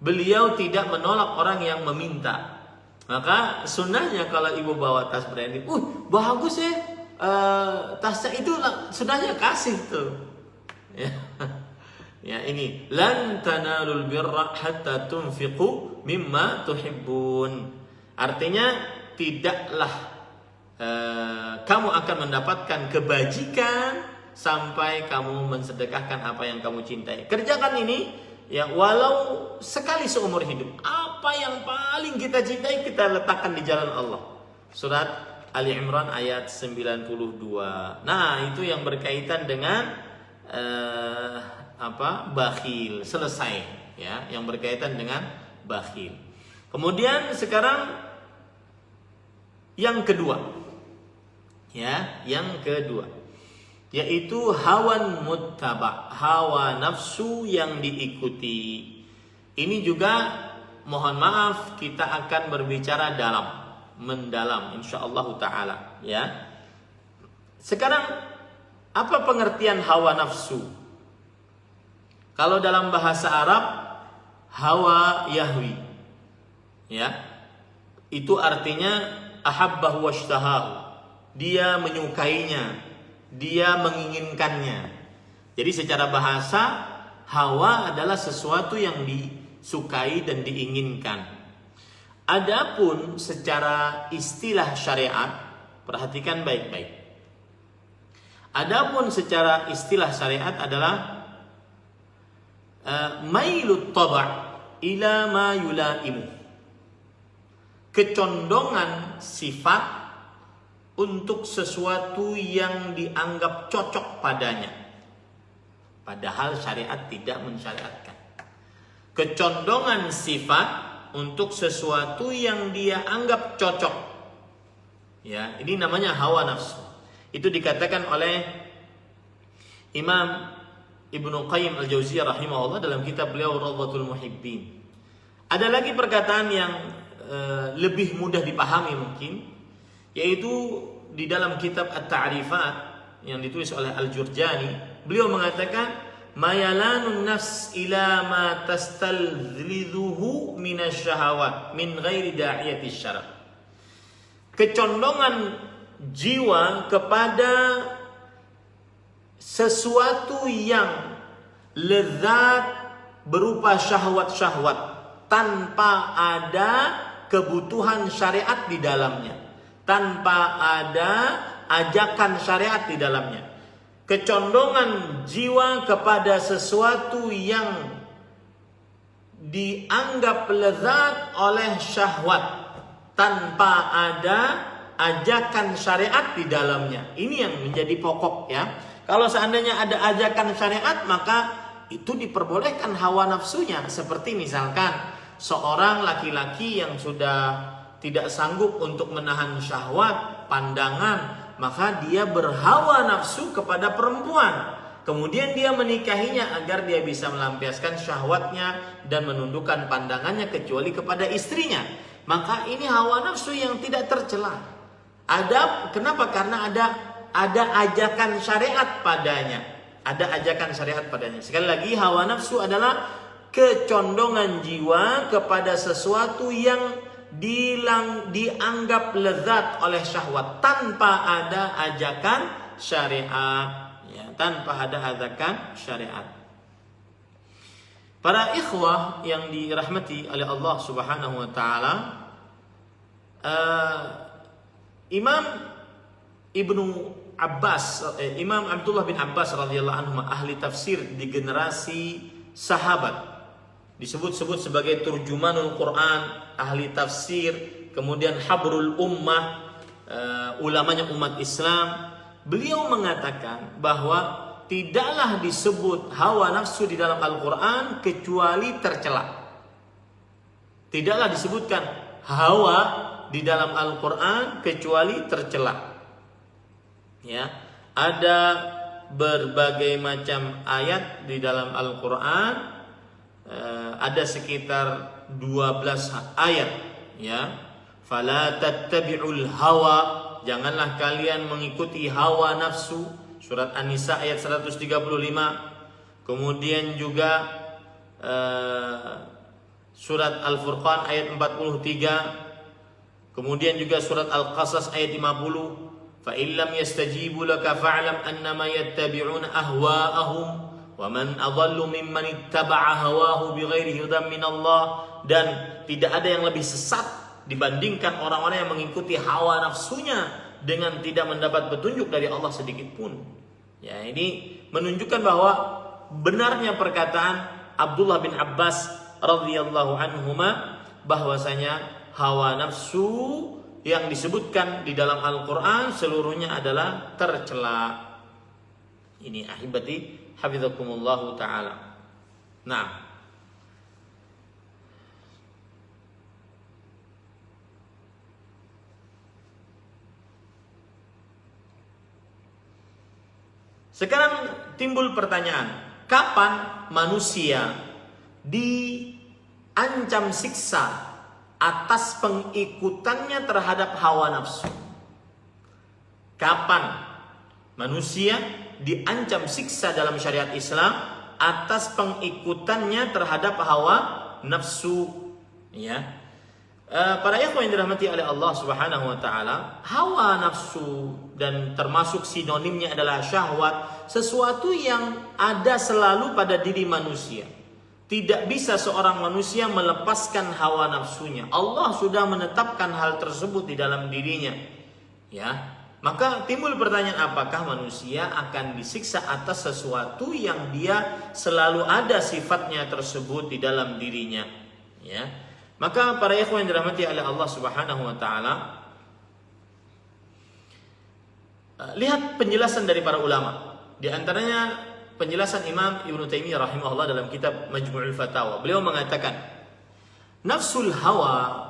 Beliau tidak menolak orang yang meminta. Maka sunnahnya kalau ibu bawa tas branded, bagus ya, tasnya itu sunnahnya kasih tuh. Ya ini, lan tanalul birra hatta tunfiqu mimma tuhibbun. Artinya tidaklah kamu akan mendapatkan kebajikan sampai kamu mensedekahkan apa yang kamu cintai. Kerjakan ini ya walau sekali seumur hidup. Apa yang paling kita cintai kita letakkan di jalan Allah. Surat Ali Imran ayat 92. Nah, itu yang berkaitan dengan bakhil. Selesai ya, yang berkaitan dengan bakhil. Kemudian sekarang yang kedua. Ya, yang kedua yaitu hawan muttaba, hawa nafsu yang diikuti. Ini juga mohon maaf kita akan berbicara mendalam insyaallah taala ya. Sekarang apa pengertian hawa nafsu? Kalau dalam bahasa Arab hawa yahwi ya, itu artinya ahabbahu washtahahu, dia menyukainya, dia menginginkannya. Jadi secara bahasa hawa adalah sesuatu yang disukai dan diinginkan. Adapun secara istilah syariat, perhatikan baik-baik. Adapun secara istilah syariat adalah mailut taba' ila ma yulaimu. Kecondongan sifat untuk sesuatu yang dianggap cocok padanya, padahal syariat tidak mensyariatkan. Kecondongan sifat untuk sesuatu yang dia anggap cocok, ya, ini namanya hawa nafsu. Itu dikatakan oleh Imam Ibnu Qayyim Al-Jauziyah rahimahullah dalam kitab beliau Rawdatul Muhibbin. Ada lagi perkataan yang lebih mudah dipahami mungkin, yaitu di dalam kitab At-Ta'rifat yang ditulis oleh Al-Jurjani, beliau mengatakan mayalanun nafs ila ma tastalzidhuhu minasyahawat min ghairi da'iyati syara'. Kecondongan jiwa kepada sesuatu yang lezat berupa syahwat-syahwat tanpa ada kebutuhan syariat di dalamnya, tanpa ada ajakan syariat di dalamnya. Kecondongan jiwa kepada sesuatu yang dianggap lezat oleh syahwat tanpa ada ajakan syariat di dalamnya. Ini yang menjadi pokok ya. Kalau seandainya ada ajakan syariat, maka itu diperbolehkan hawa nafsunya. Seperti misalkan seorang laki-laki yang sudah tidak sanggup untuk menahan syahwat pandangan, maka dia berhawa nafsu kepada perempuan. Kemudian dia menikahinya agar dia bisa melampiaskan syahwatnya dan menundukkan pandangannya kecuali kepada istrinya. Maka ini hawa nafsu yang tidak tercela. Kenapa? Karena ada ajakan syariat padanya. Ada ajakan syariat padanya. Sekali lagi, hawa nafsu adalah kecondongan jiwa kepada sesuatu yang dianggap lezat oleh syahwat tanpa ada ajakan syariat ya, tanpa ada ajakan syariat. Para ikhwah yang dirahmati oleh Allah Subhanahu wa taala, Imam Abdullah bin Abbas radhiyallahu anhu, ahli tafsir di generasi sahabat, disebut-sebut sebagai turjumanul Quran, ahli tafsir, kemudian habrul ummah, ulamanya umat Islam. Beliau mengatakan bahwa tidaklah disebut hawa nafsu di dalam Al-Quran kecuali tercela. Tidaklah disebutkan hawa di dalam Al-Quran kecuali tercela. Ya, ada berbagai macam ayat di dalam Al-Quran. Ada sekitar 12 ayat ya. Fala tattabi'ul hawa, janganlah kalian mengikuti hawa nafsu, surat An-Nisa ayat 135. Kemudian juga surat Al-Furqan ayat 43. Kemudian juga surat Al-Qasas ayat 50. Fa illam yastajibu laka fa'lam annama yattabi'una ahwa'ahum wa man adallu mimman ittaba'a hawahu bighairi hudan minallah. Dan tidak ada yang lebih sesat dibandingkan orang-orang yang mengikuti hawa nafsunya dengan tidak mendapat petunjuk dari Allah sedikit pun. Ya, ini menunjukkan bahwa benarnya perkataan Abdullah bin Abbas radhiyallahu anhuma bahwasanya hawa nafsu yang disebutkan di dalam Al-Quran seluruhnya adalah tercela. Ini ahibati hafizakumullahu ta'ala. Nah, sekarang timbul pertanyaan, kapan manusia diancam siksa atas pengikutannya terhadap hawa nafsu? Kapan manusia diancam siksa dalam syariat Islam atas pengikutannya terhadap hawa nafsu? Ya, para ikhwan yang dirahmati oleh Allah Subhanahu wa taala, hawa nafsu dan termasuk sinonimnya adalah syahwat, sesuatu yang ada selalu pada diri manusia. Tidak bisa seorang manusia melepaskan hawa nafsunya. Allah sudah menetapkan hal tersebut di dalam dirinya. Ya, maka timbul pertanyaan, apakah manusia akan disiksa atas sesuatu yang dia selalu ada sifatnya tersebut di dalam dirinya? Ya, maka para ikhwan yang dirahmati oleh Allah Subhanahu wa taala, lihat penjelasan dari para ulama. Di antaranya penjelasan Imam Ibnu Taimiyah rahimahullah dalam kitab Majmu'ul Fatawa. Beliau mengatakan, nafsul hawa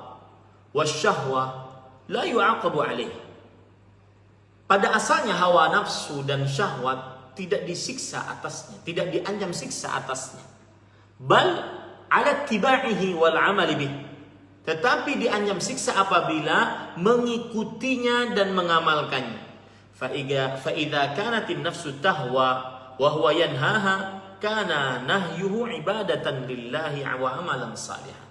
wasyahwa la yu'aqabu alaih. Pada asalnya hawa nafsu dan syahwat tidak disiksa atasnya, tidak diancam siksa atasnya. Bal ala tibaihi wal amali bih. Tetapi diancam siksa apabila mengikutinya dan mengamalkannya. Fa idza kanatin nafsu tahwa wa huwa yanhaha kana nahyuhu ibadatan lillahi wa amalan salihan.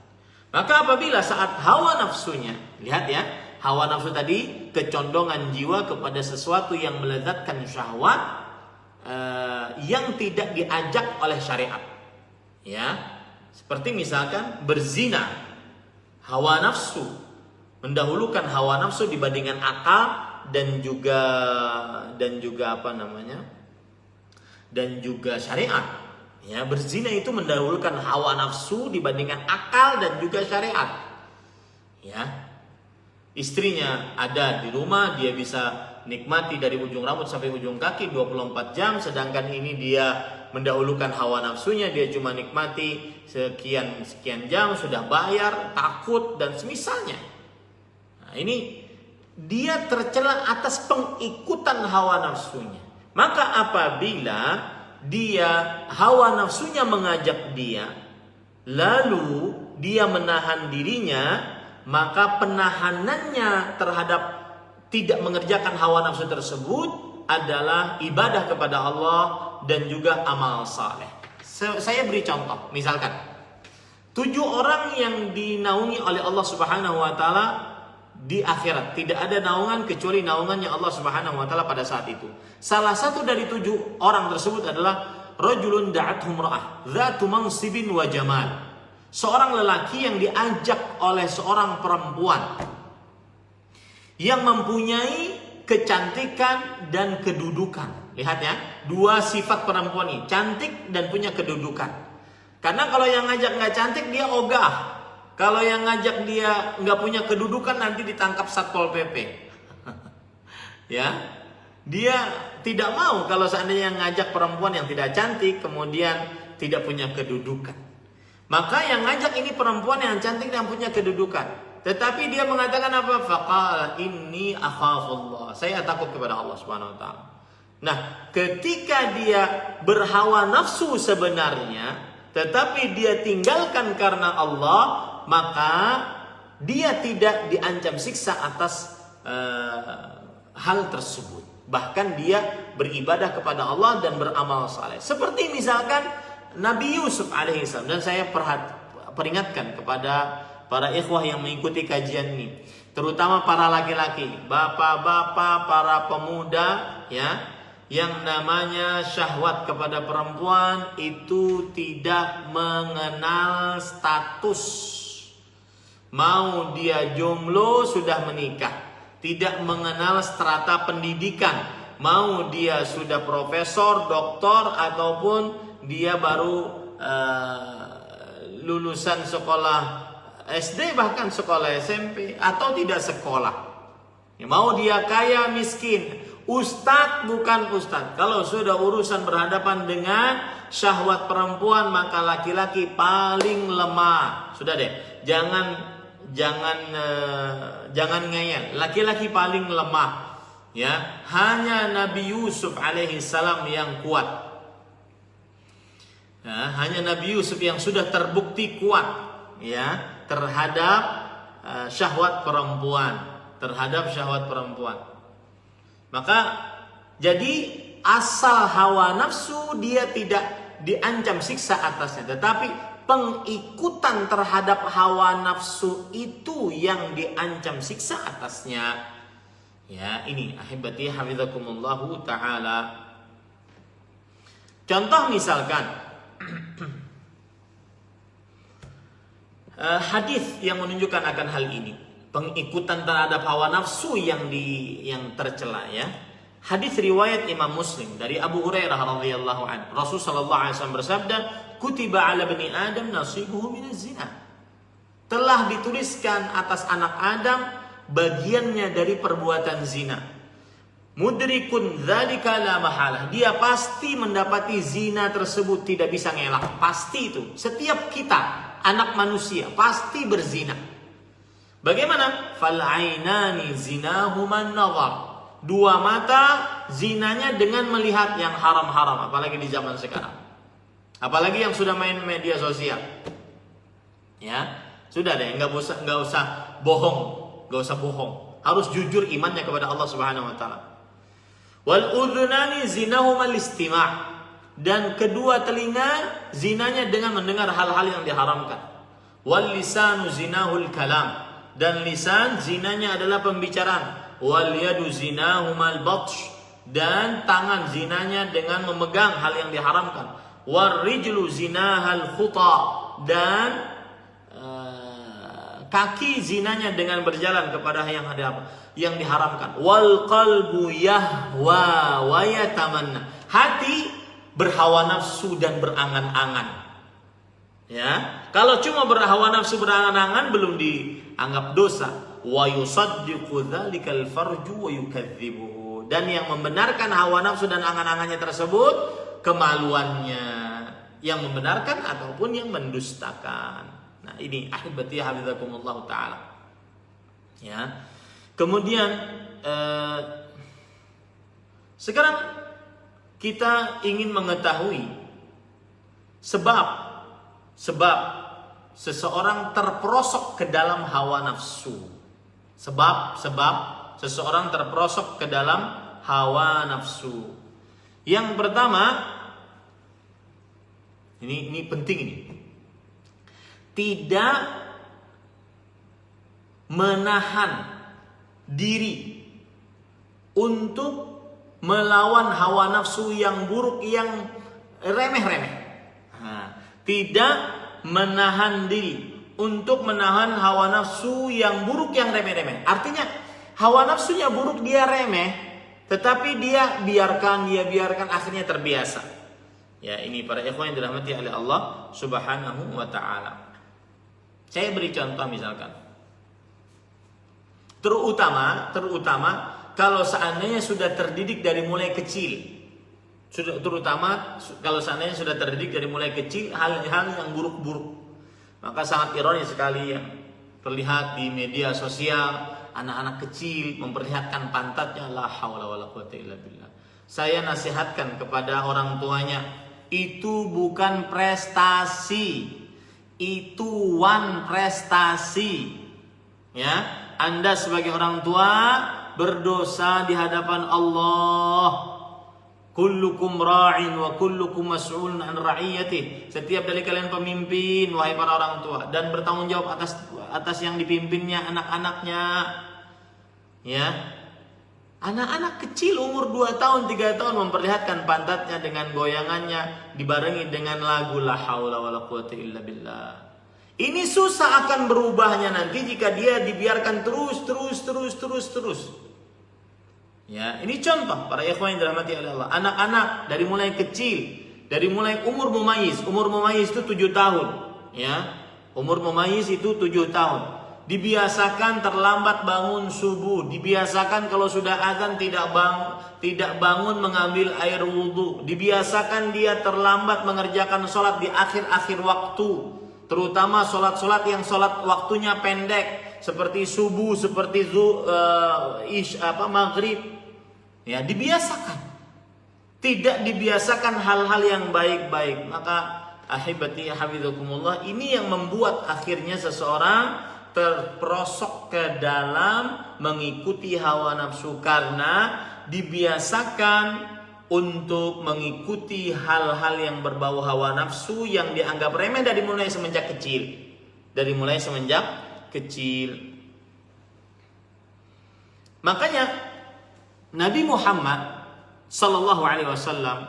Maka apabila saat hawa nafsunya, lihat ya, hawa nafsu tadi kecondongan jiwa kepada sesuatu yang melezatkan syahwat yang tidak diajak oleh syariat. Ya, seperti misalkan berzina, hawa nafsu, mendahulukan hawa nafsu dibandingkan akal dan juga apa namanya? Dan juga syariat. Ya, berzina itu mendahulukan hawa nafsu dibandingkan akal dan juga syariat. Ya. Istrinya ada di rumah, dia bisa nikmati dari ujung rambut sampai ujung kaki 24 jam, sedangkan ini dia mendahulukan hawa nafsunya, dia cuma nikmati sekian jam, sudah bayar, takut dan semisalnya. Nah, ini dia tercela atas pengikutan hawa nafsunya. Maka apabila dia hawa nafsunya mengajak dia, lalu dia menahan dirinya, maka penahanannya terhadap tidak mengerjakan hawa nafsu tersebut adalah ibadah kepada Allah dan juga amal saleh. Saya beri contoh, misalkan 7 orang yang dinaungi oleh Allah Subhanahu wa taala di akhirat, tidak ada naungan kecuali naungannya Allah Subhanahu wa taala pada saat itu. Salah satu dari 7 orang tersebut adalah rajulun da'athu imra'ah dzatu mansibin wa jamal. Seorang lelaki yang diajak oleh seorang perempuan yang mempunyai kecantikan dan kedudukan. Lihat ya, 2 sifat perempuan ini, cantik dan punya kedudukan. Karena kalau yang ngajak nggak cantik dia ogah. Kalau yang ngajak dia nggak punya kedudukan nanti ditangkap Satpol PP. Ya, dia tidak mau kalau seandainya yang ngajak perempuan yang tidak cantik kemudian tidak punya kedudukan. Maka yang ngajak ini perempuan yang cantik dan punya kedudukan. Tetapi dia mengatakan apa? Faqala inni akhafullah. Saya takut kepada Allah Subhanahu wa taala. Nah, ketika dia berhawa nafsu sebenarnya, tetapi dia tinggalkan karena Allah, maka dia tidak diancam siksa atas hal tersebut. Bahkan dia beribadah kepada Allah dan beramal saleh. Seperti misalkan Nabi Yusuf alaihissalam. Dan saya peringatkan kepada para ikhwah yang mengikuti kajian ini, terutama para laki-laki, bapak-bapak, para pemuda, ya, yang namanya syahwat kepada perempuan itu tidak mengenal status. Mau dia jomblo sudah menikah, tidak mengenal strata pendidikan. Mau dia sudah profesor, doktor, ataupun dia baru lulusan sekolah SD bahkan sekolah SMP atau tidak sekolah. Ya, mau dia kaya miskin, ustadz bukan ustadz. Kalau sudah urusan berhadapan dengan syahwat perempuan maka laki-laki paling lemah. Sudah deh, jangan ngeyel. Laki-laki paling lemah. Ya, hanya Nabi Yusuf alaihi salam yang kuat. Ya, hanya Nabi Yusuf yang sudah terbukti kuat ya terhadap syahwat perempuan. Maka jadi asal hawa nafsu dia tidak diancam siksa atasnya, tetapi pengikutan terhadap hawa nafsu itu yang diancam siksa atasnya. Ya, ini ahibati hafizakumullahu taala. Contoh misalkan hadis yang menunjukkan akan hal ini, pengikutan terhadap hawa nafsu yang tercela ya. Hadis riwayat Imam Muslim dari Abu Hurairah radhiyallahu anhu. Rasul sallallahu alaihi wasallam bersabda, "Kutiba 'ala bani Adam nasibuhu minaz zina." Telah dituliskan atas anak Adam bagiannya dari perbuatan zina. Mudrikun dzalika la mahalah. Dia pasti mendapati zina tersebut, tidak bisa ngelak. Pasti itu. Setiap kita, anak manusia, pasti berzina. Bagaimana? Fal ainani zinahuman nazar. Dua mata zinanya dengan melihat yang haram-haram, apalagi di zaman sekarang. Apalagi yang sudah main media sosial. Ya, sudah deh, enggak usah bohong. Harus jujur imannya kepada Allah Subhanahu wa taala. Wal udhunani zinahumal istima'. Dan kedua telinga zinanya dengan mendengar hal-hal yang diharamkan. Wal lisanu zinahul kalam. Dan lisan zinanya adalah pembicaraan. Wal yadu zinahumal batsh. Dan tangan zinanya dengan memegang hal yang diharamkan. Wal rijlu zinahal khuta. Dan kaki zinanya dengan berjalan kepada yang diharamkan. Wal qalbu yahwa wa yatamanna. Hati berhawa nafsu dan berangan-angan. Ya, kalau cuma berhawa nafsu berangan-angan belum dianggap dosa. Wa yusaddiqu dzalikal farju wa yukadzibuhu. Dan yang membenarkan hawa nafsu dan angan-angannya tersebut kemaluannya, yang membenarkan ataupun yang mendustakan. Nah, ini ahibati hafizakumullah taala. Ya. Kemudian sekarang kita ingin mengetahui sebab seseorang terperosok ke dalam hawa nafsu. Sebab seseorang terperosok ke dalam hawa nafsu. Yang pertama, ini penting ini. Tidak menahan diri untuk melawan hawa nafsu yang buruk, yang remeh-remeh. Tidak menahan diri untuk menahan hawa nafsu yang buruk, yang remeh-remeh. Artinya hawa nafsunya buruk, dia remeh, tetapi dia biarkan akhirnya terbiasa. Ya, ini para ikhwan yang dirahmati oleh Allah Subhanahu wa taala. Saya beri contoh misalkan. Terutama kalau seandainya sudah terdidik dari mulai kecil. Terutama kalau seandainya sudah terdidik dari mulai kecil hal-hal yang buruk-buruk. Maka sangat ironis sekali yang terlihat di media sosial, anak-anak kecil memperlihatkan pantatnya, la haula wala quwata illa billah. Saya nasihatkan kepada orang tuanya, itu bukan prestasi. Itu prestasi. Ya. Anda sebagai orang tua berdosa di hadapan Allah. Kullukum ra'in wa kullukum mas'ulun an ra'iyatih. Setiap dari kalian pemimpin, wahai para orang tua, dan bertanggung jawab atas yang dipimpinnya, anak-anaknya. Ya. Anak-anak kecil umur 2 tahun, 3 tahun memperlihatkan pantatnya dengan goyangannya dibarengi dengan lagu la haula wala quwata illa billah. Ini susah akan berubahnya nanti jika dia dibiarkan terus. Ya, ini contoh para ikhwan yang dirahmati oleh Allah. Anak-anak dari mulai kecil Dari mulai umur mumayyiz itu 7 tahun, ya. Umur mumayyiz itu 7 tahun. Dibiasakan terlambat bangun subuh, dibiasakan kalau sudah azan tidak bangun mengambil air wudhu, dibiasakan dia terlambat mengerjakan sholat di akhir-akhir waktu, terutama sholat-sholat yang sholat waktunya pendek seperti subuh, seperti maghrib, ya dibiasakan. Tidak dibiasakan hal-hal yang baik-baik, maka ahibati hafizakumullah, ini yang membuat akhirnya seseorang terperosok ke dalam mengikuti hawa nafsu, karena dibiasakan untuk mengikuti hal-hal yang berbau hawa nafsu yang dianggap remeh dari mulai semenjak kecil. Makanya Nabi Muhammad Sallallahu Alaihi Wasallam,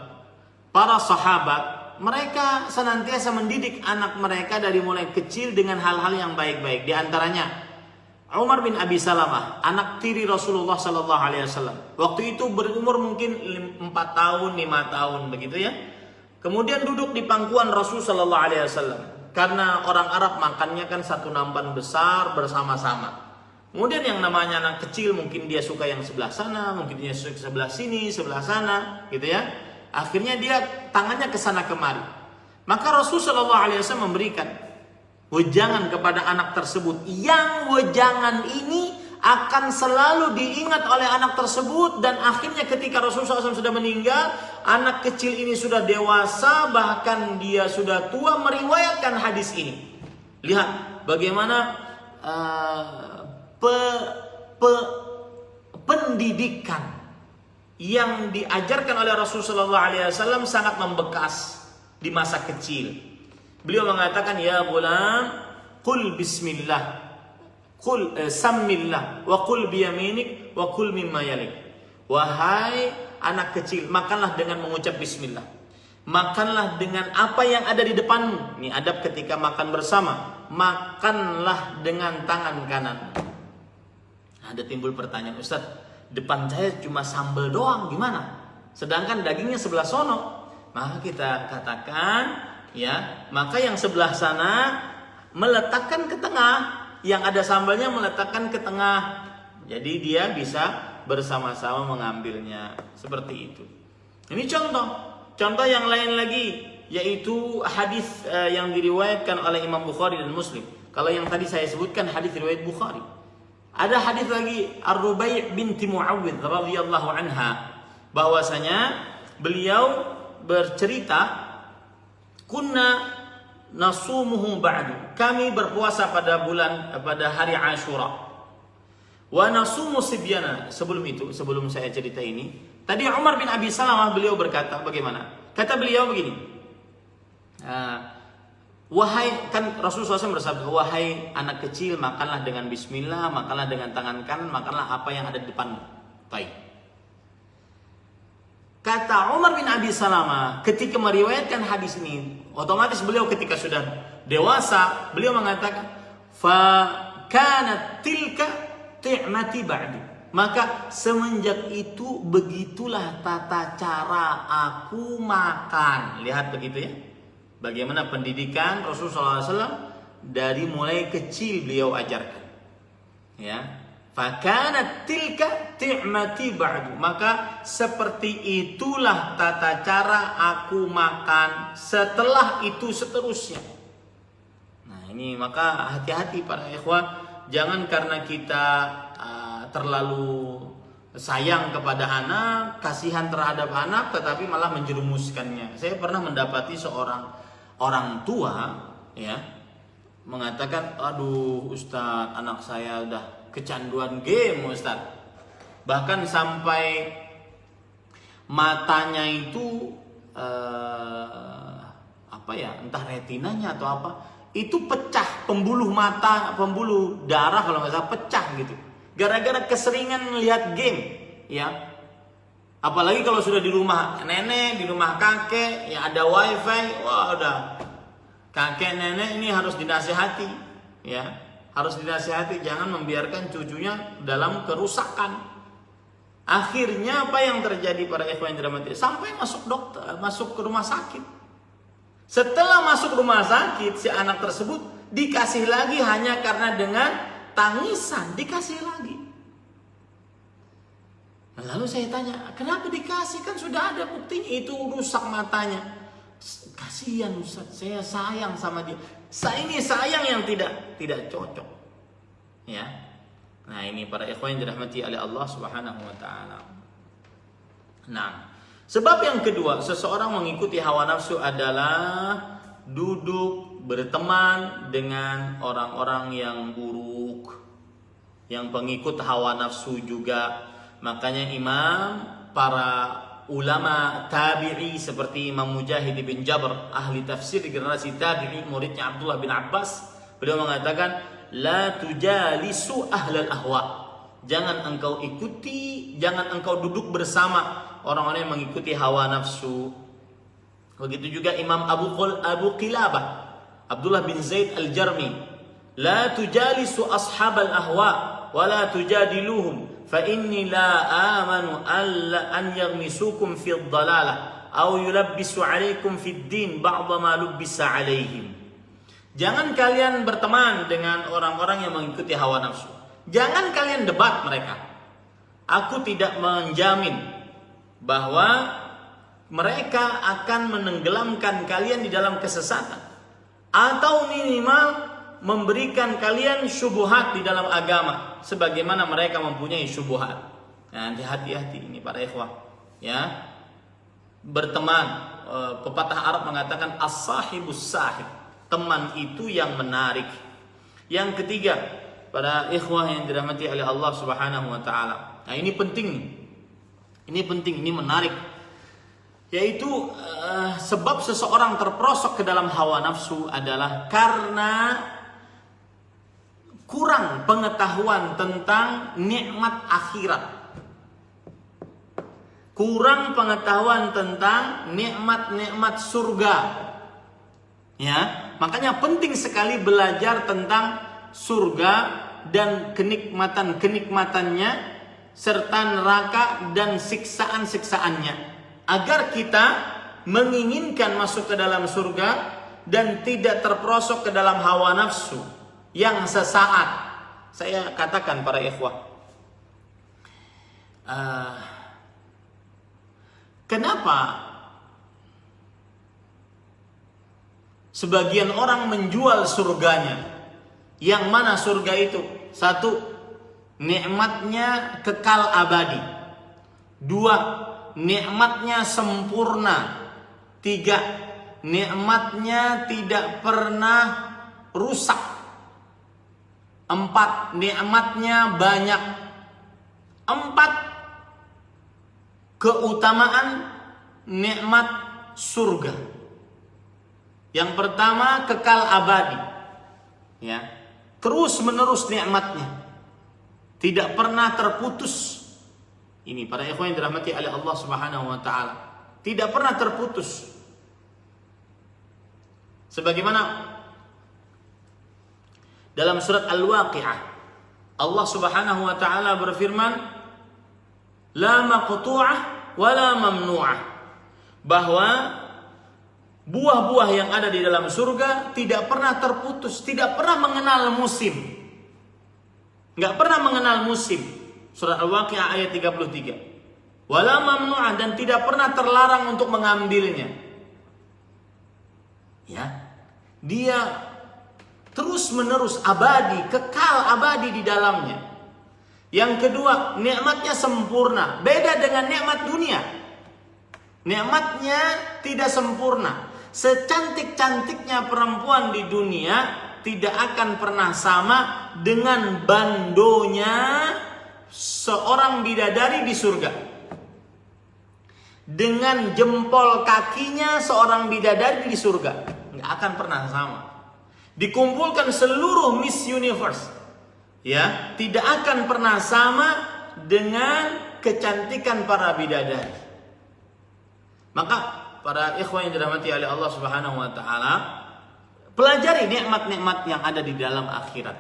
para sahabat, mereka senantiasa mendidik anak mereka dari mulai kecil dengan hal-hal yang baik-baik. Di antaranya Umar bin Abi Salamah, anak tiri Rasulullah Sallallahu Alaihi Wasallam. Waktu itu berumur mungkin 4 tahun, 5 tahun begitu ya. Kemudian duduk di pangkuan Rasul Sallallahu Alaihi Wasallam. Karena orang Arab makannya kan satu nampan besar bersama-sama. Kemudian yang namanya anak kecil mungkin dia suka yang sebelah sana, mungkin dia suka sebelah sini, sebelah sana, gitu ya. Akhirnya dia tangannya ke sana kemari. Maka Rasul Shallallahu Alaihi Wasallam memberikan wejangan kepada anak tersebut, yang wejangan ini akan selalu diingat oleh anak tersebut, dan akhirnya ketika Rasul SAW sudah meninggal, anak kecil ini sudah dewasa, bahkan dia sudah tua meriwayatkan hadis ini. Lihat bagaimana pendidikan yang diajarkan oleh Rasulullah SAW sangat membekas di masa kecil. Beliau mengatakan, ya gulam, qul bismillah, qul sammillah, wa qul biyaminik, wa qul mimma yalik. Wahai anak kecil, makanlah dengan mengucap bismillah. Makanlah dengan apa yang ada di depanmu. Ini adab ketika makan bersama. Makanlah dengan tangan kanan. Ada timbul pertanyaan, Ustaz, depan saya cuma sambal doang, gimana? Sedangkan dagingnya sebelah sono. Maka kita katakan, ya, maka yang sebelah sana meletakkan ke tengah, yang ada sambalnya meletakkan ke tengah. Jadi dia bisa bersama-sama mengambilnya. Seperti itu. Ini contoh yang lain lagi, yaitu hadis yang diriwayatkan oleh Imam Bukhari dan Muslim. Kalau yang tadi saya sebutkan hadis riwayat Bukhari. Ada hadis lagi Ar-Rubai' binti Muawwidh radhiyallahu anha, bahwasanya beliau bercerita, kunna nasumuhu ba'du, kami berpuasa pada hari Asyura, wa nasumu sibyana. Sebelum saya cerita ini, tadi Umar bin Abi Salamah beliau berkata bagaimana? Kata beliau begini, wahai, kan Rasulullah SAW bersabda, wahai anak kecil, makanlah dengan bismillah, makanlah dengan tangan kanan, makanlah apa yang ada di depanmu. Baik. Kata Umar bin Abi Salamah ketika meriwayatkan hadis ini, otomatis beliau ketika sudah dewasa, beliau mengatakan, fa kanat tilka ti'mati ba'di. Maka semenjak itu begitulah tata cara aku makan. Lihat begitu ya. Bagaimana pendidikan Rasulullah SAW dari mulai kecil beliau ajarkan. Ya, fakanat tilka ti'mati ba'du. Maka seperti itulah tata cara aku makan setelah itu seterusnya. Nah ini maka hati-hati para ikhwah, jangan karena kita terlalu sayang kepada anak, kasihan terhadap anak, tetapi malah menjerumuskannya. Saya pernah mendapati seorang orang tua, ya, mengatakan, aduh Ustadz, anak saya udah kecanduan game Ustadz. Bahkan sampai matanya itu entah retinanya atau apa, itu pecah, pembuluh darah kalau nggak salah pecah gitu. Gara-gara keseringan melihat game, ya. Apalagi kalau sudah di rumah nenek, di rumah kakek, ya ada wifi, wah udah. Kakek nenek ini harus dinasihati, ya. Harus dinasihati, jangan membiarkan cucunya dalam kerusakan. Akhirnya apa yang terjadi para ikhwan yang dirahmati? Sampai masuk ke rumah sakit. Setelah masuk rumah sakit, si anak tersebut dikasih lagi hanya karena dengan tangisan, dikasih lagi. Lalu saya tanya, kenapa dikasih? Kan sudah ada buktinya, itu rusak matanya. Kasihan Ustaz, saya sayang sama dia. Saya ini sayang yang tidak cocok. Ya. Nah, ini para ikhwan yang dirahmati oleh Allah Subhanahu wa taala. Nah, sebab yang kedua, seseorang mengikuti hawa nafsu adalah duduk berteman dengan orang-orang yang buruk, yang pengikut hawa nafsu juga. Makanya para ulama tabi'i seperti Imam Mujahid bin Jabr, ahli tafsir di generasi tabi'i, muridnya Abdullah bin Abbas, beliau mengatakan, la tujalisu ahlal ahwa. Jangan engkau duduk bersama orang-orang yang mengikuti hawa nafsu. Begitu juga Imam Abu Qilabah, Abdullah bin Zaid al-Jarmi, la tujalisu ashabal ahwa wa la tujadiluhum fa inni la amanu an yaghmisukum fi dhalalah aw yulabbisu alaikum fi din ba'da ma lubbisa alaihim. Jangan kalian berteman dengan orang-orang yang mengikuti hawa nafsu. Jangan kalian debat mereka. Aku tidak menjamin bahwa mereka akan menenggelamkan kalian di dalam kesesatan, atau minimal memberikan kalian syubhat di dalam agama sebagaimana mereka mempunyai syubhat. Nah, hati-hati ini para ikhwah, ya. Berteman, pepatah Arab mengatakan as-sahibus sahib. Teman itu yang menarik. Yang ketiga, para ikhwah yang dirahmati oleh Allah Subhanahu wa taala. Nah, ini penting. Ini menarik. Yaitu sebab seseorang terperosok ke dalam hawa nafsu adalah karena kurang pengetahuan tentang nikmat akhirat. Kurang pengetahuan tentang nikmat-nikmat surga. Ya, makanya penting sekali belajar tentang surga dan kenikmatan-kenikmatannya serta neraka dan siksaan-siksaannya, agar kita menginginkan masuk ke dalam surga dan tidak terperosok ke dalam hawa nafsu yang sesaat. Saya katakan para ikhwah, kenapa sebagian orang menjual surganya? Yang mana surga itu? 1, nikmatnya kekal abadi. 2, nikmatnya sempurna. 3, nikmatnya tidak pernah rusak. 4, nikmatnya banyak. 4, keutamaan nikmat surga. Yang pertama, kekal abadi. Ya. Terus menerus nikmatnya. Tidak pernah terputus. Ini para ikhwan yang dirahmati oleh Allah Subhanahu wa taala. Tidak pernah terputus. Sebagaimana dalam surat Al-Waqi'ah, Allah Subhanahu wa taala berfirman, la maqtu'ah wa la mamnu'ah. Bahwa buah-buah yang ada di dalam surga tidak pernah terputus, tidak pernah mengenal musim. Enggak pernah mengenal musim. Surat Al-Waqi'ah ayat 33. Wala mamnu'ah, dan tidak pernah terlarang untuk mengambilnya. Ya. Dia terus menerus abadi, kekal abadi di dalamnya. Yang kedua, nikmatnya sempurna. Beda dengan nikmat dunia. Nikmatnya tidak sempurna. Secantik-cantiknya perempuan di dunia tidak akan pernah sama dengan bandonya seorang bidadari di surga. Dengan jempol kakinya seorang bidadari di surga, nggak akan pernah sama. Dikumpulkan seluruh Miss Universe, ya, tidak akan pernah sama dengan kecantikan para bidadari. Maka para ikhwan yang dirahmati oleh Allah Subhanahu wa taala, pelajari nikmat-nikmat yang ada di dalam akhirat.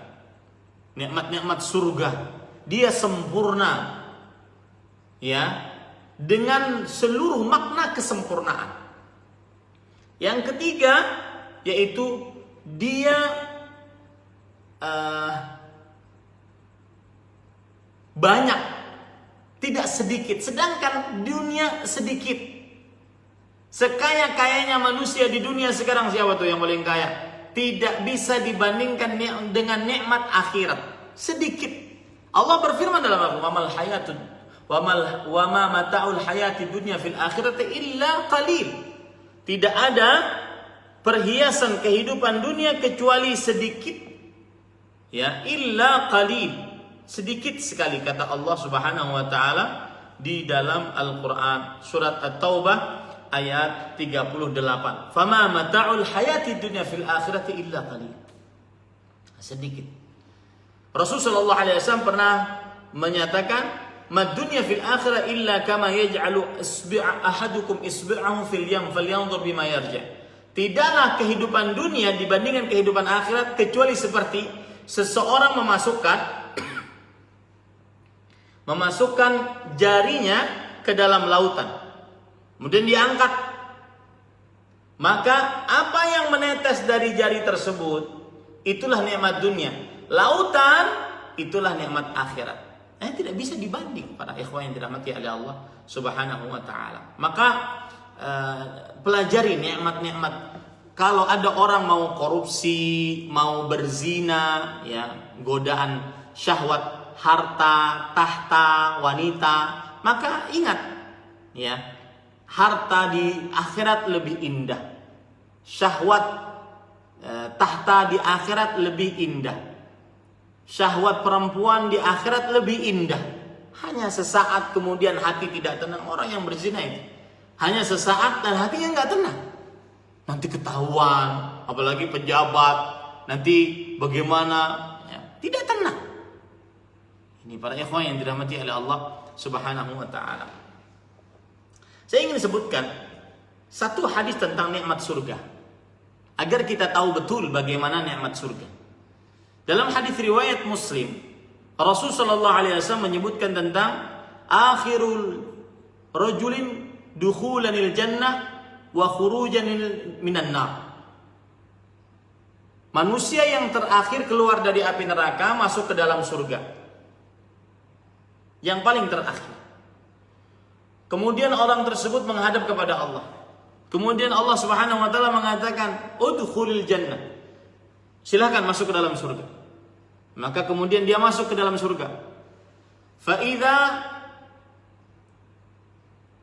Nikmat-nikmat surga, dia sempurna. ya, dengan seluruh makna kesempurnaan. Yang ketiga yaitu dia banyak, tidak sedikit. Sedangkan dunia sedikit. Sekaya-kayanya manusia di dunia sekarang siapa tuh yang paling kaya? Tidak bisa dibandingkan dengan nikmat akhirat. Sedikit. Allah berfirman dalam Al-Quran, wa ma mata'ul hayati dunya fil akhirati illa qalil. Tidak ada perhiasan kehidupan dunia kecuali sedikit. Ya, illa qalil. Sedikit sekali kata Allah Subhanahu wa taala di dalam Al-Qur'an surat At-Taubah ayat 38. Fama mata'ul hayati dunya fil akhirati illa qalil. Sedikit. Rasulullah sallallahu alaihi wasallam pernah menyatakan, "Mad dunya fil akhirah illa kama yaj'alu ahadukum isbi'ahu fil yam falyanzur bima yarja." Tidaklah kehidupan dunia dibandingkan kehidupan akhirat kecuali seperti seseorang memasukkan jarinya ke dalam lautan, kemudian diangkat. Maka apa yang menetes dari jari tersebut, itulah nikmat dunia. Lautan, itulah nikmat akhirat. Tidak bisa dibanding para ikhwan yang dirahmati oleh Allah Subhanahu wa taala. Maka pelajari nikmat-nikmat. Kalau ada orang mau korupsi, mau berzina, ya, godaan syahwat, harta, tahta, wanita, maka ingat, ya, harta di akhirat lebih indah. Syahwat tahta di akhirat lebih indah. Syahwat perempuan di akhirat lebih indah. Hanya sesaat kemudian hati tidak tenang. Orang yang berzina itu hanya sesaat dan hatinya nggak tenang. Nanti ketahuan, apalagi pejabat, nanti bagaimana, ya, tidak tenang. Ini para ikhwan yang dirahmati oleh Allah Subhanahu wa taala. Saya ingin sebutkan satu hadis tentang nikmat surga agar kita tahu betul bagaimana nikmat surga. Dalam hadis riwayat Muslim, Rasul sallallahu alaihi wasallam menyebutkan tentang akhirul rajulin dukhulanil jannah wa khurujan minan nar. Manusia yang terakhir keluar dari api neraka masuk ke dalam surga. Yang paling terakhir. Kemudian orang tersebut menghadap kepada Allah. Kemudian Allah Subhanahu wa taala mengatakan, "Udkhulil jannah." Silakan masuk ke dalam surga. Maka kemudian dia masuk ke dalam surga. Fa idza,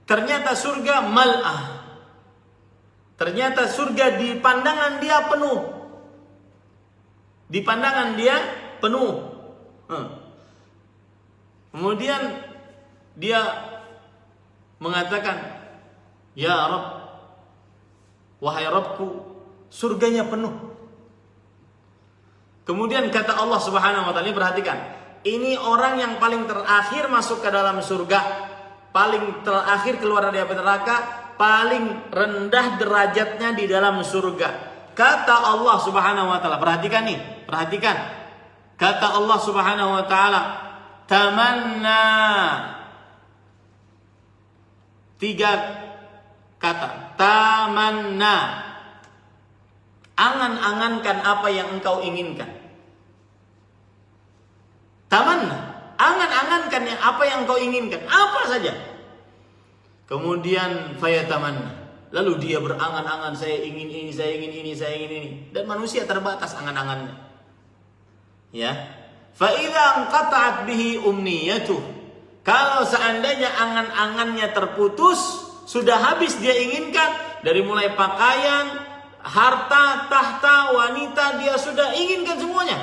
ternyata surga mal'ah. Ternyata surga di pandangan dia penuh. Di pandangan dia penuh. Kemudian dia mengatakan, "Ya Rabb, wahai Rabbku, surganya penuh." Kemudian kata Allah Subhanahu wa taala, perhatikan, ini orang yang paling terakhir masuk ke dalam surga, paling terakhir keluar dari api neraka, paling rendah derajatnya di dalam surga. Kata Allah Subhanahu wa taala, perhatikan nih, perhatikan. Kata Allah Subhanahu wa taala, tamanna. 3 kata, tamanna. Angan-angankan apa yang engkau inginkan. Tamanna, angan-angankan apa yang engkau inginkan, apa saja. Kemudian fayatamanna, lalu dia berangan-angan, saya ingin ini, saya ingin ini, saya ingin ini. Dan manusia terbatas angan-angannya. Ya. Fa idza anqata'at bihi umniyatuh. Kalau seandainya angan-angannya terputus, sudah habis dia inginkan, dari mulai pakaian, harta, tahta, wanita, dia sudah inginkan semuanya.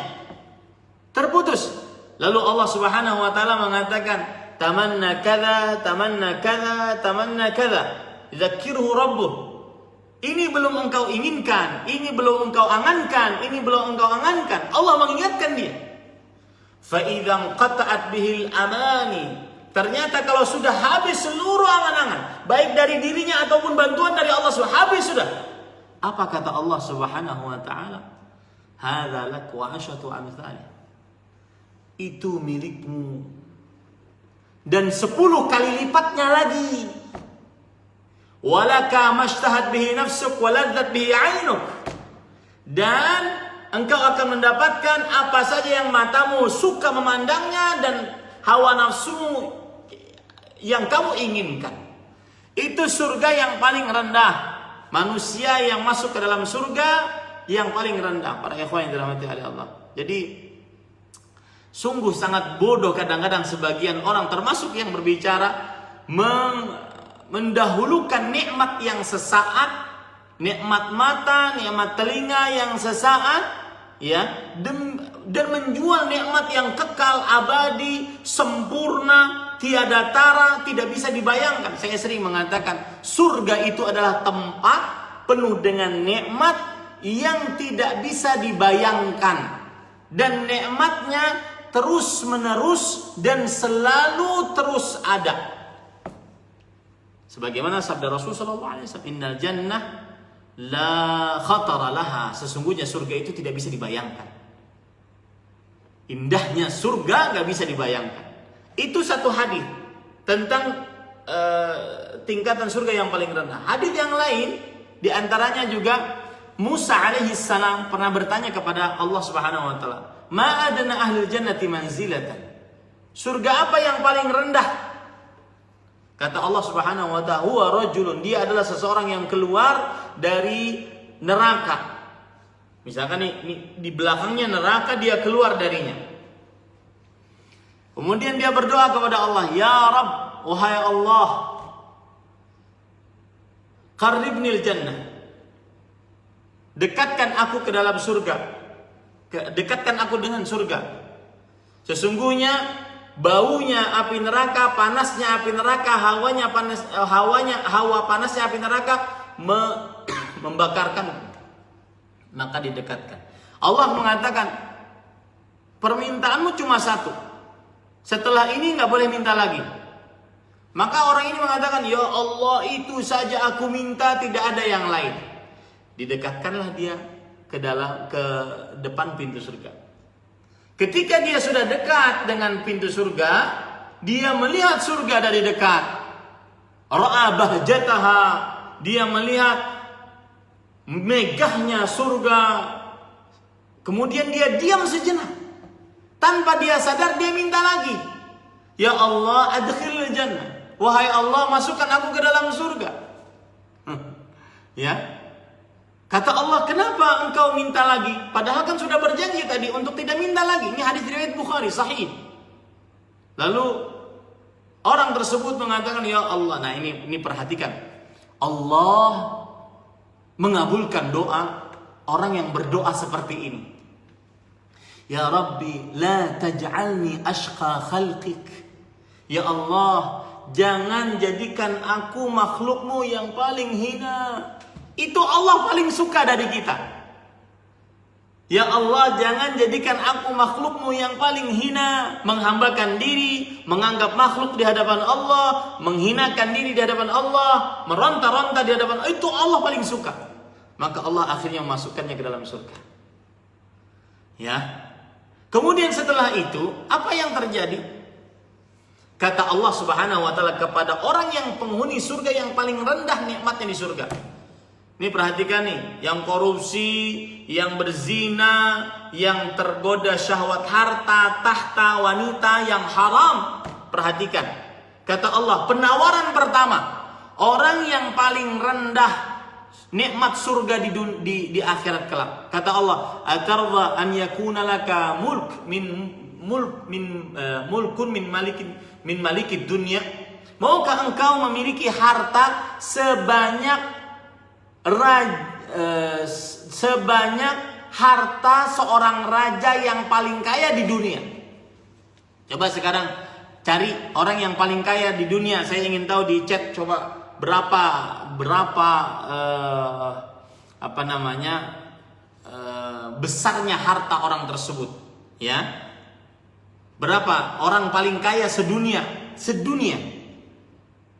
Terputus. Lalu Allah Subhanahu wa taala mengatakan, tamanna kadza, tamanna kadza, tamanna kadza. Dzakirhu rabbuh. Ini belum engkau inginkan, ini belum engkau angankan, ini belum engkau angankan. Allah mengingatkan dia. Fa idza qata'at bihil amani. Ternyata kalau sudah habis seluruh angan-angan, baik dari dirinya ataupun bantuan dari Allah, sudah habis sudah. Apa kata Allah Subhanahu wa taala? Hadza lak wa 'ashratu amsalih. Itu milikmu dan 10 kali lipatnya lagi. Walaka mashtahat bihi nafsuk waladzat bihi 'ainuk. Dan engkau akan mendapatkan apa saja yang matamu suka memandangnya dan hawa nafsumu yang kamu inginkan. Itu surga yang paling rendah. Manusia yang masuk ke dalam surga yang paling rendah. Para ikhwan yang dirahmati oleh Allah. Jadi sungguh sangat bodoh kadang-kadang sebagian orang, termasuk yang berbicara, mendahulukan nikmat yang sesaat, nikmat mata, nikmat telinga yang sesaat, ya, dan menjual nikmat yang kekal, abadi, sempurna, tiada tara, tidak bisa dibayangkan. Saya sering mengatakan, surga itu adalah tempat penuh dengan nikmat yang tidak bisa dibayangkan, dan nikmatnya terus menerus dan selalu terus ada. Sebagaimana sabda Rasulullah SAW, Innal jannah la khatara laha. Sesungguhnya surga itu tidak bisa dibayangkan. Indahnya surga gak bisa dibayangkan. Itu satu hadis tentang tingkatan surga yang paling rendah. Hadis yang lain, diantaranya juga Musa alaihissalam pernah bertanya kepada Allah Subhanahu wa taala, "Ma adna ahlil jannati manzilatan?" Surga apa yang paling rendah? Kata Allah Subhanahu wa ta'ala, huwa rajulun, dia adalah seseorang yang keluar dari neraka. Misalkan nih, di belakangnya neraka, dia keluar darinya. Kemudian dia berdoa kepada Allah, "Ya Rabb, wahai Allah, qarribnil jannah." Dekatkan aku ke dalam surga. Dekatkan aku dengan surga. Sesungguhnya baunya api neraka, panasnya api neraka, hawa panasnya api neraka membakarkan. Maka didekatkan. Allah mengatakan, permintaanmu cuma satu. Setelah ini nggak boleh minta lagi. Maka orang ini mengatakan, ya Allah, itu saja aku minta, tidak ada yang lain. Didekatkanlah dia ke depan pintu surga. Ketika dia sudah dekat dengan pintu surga, dia melihat surga dari dekat. Ra'a bahjataha, dia melihat megahnya surga. Kemudian dia diam sejenak. Tanpa dia sadar, dia minta lagi. Ya Allah, adkhilil jannah. Wahai Allah, masukkan aku ke dalam surga. Ya. Kata Allah, kenapa engkau minta lagi? Padahal kan sudah berjanji tadi untuk tidak minta lagi. Ini hadis riwayat Bukhari, sahih. Lalu orang tersebut mengatakan, ya Allah. Nah ini perhatikan. Allah mengabulkan doa orang yang berdoa seperti ini. Ya Rabbi, la taj'alni ashqa khalqik. Ya Allah, jangan jadikan aku makhlukmu yang paling hina. Itu Allah paling suka dari kita. Ya Allah, jangan jadikan aku makhlukmu yang paling hina, menghambakan diri, menganggap makhluk di hadapan Allah, menghinakan diri di hadapan Allah, meronta-ronta di hadapan Allah. Itu Allah paling suka. Maka Allah akhirnya memasukkannya ke dalam surga. Ya. Kemudian setelah itu, apa yang terjadi? Kata Allah Subhanahu wa taala kepada orang yang penghuni surga yang paling rendah nikmatnya di surga. Ini perhatikan nih, yang korupsi, yang berzina, yang tergoda syahwat harta, tahta, wanita, yang haram. Perhatikan. Kata Allah, penawaran pertama, orang yang paling rendah nikmat surga di akhirat kelak. Kata Allah, "Atarda an yakuna laka mulkun min malikid dunya?" Maukah engkau memiliki harta sebanyak harta seorang raja yang paling kaya di dunia? Coba sekarang cari orang yang paling kaya di dunia. Saya ingin tahu di chat, coba berapa besarnya harta orang tersebut, ya. Berapa orang paling kaya sedunia?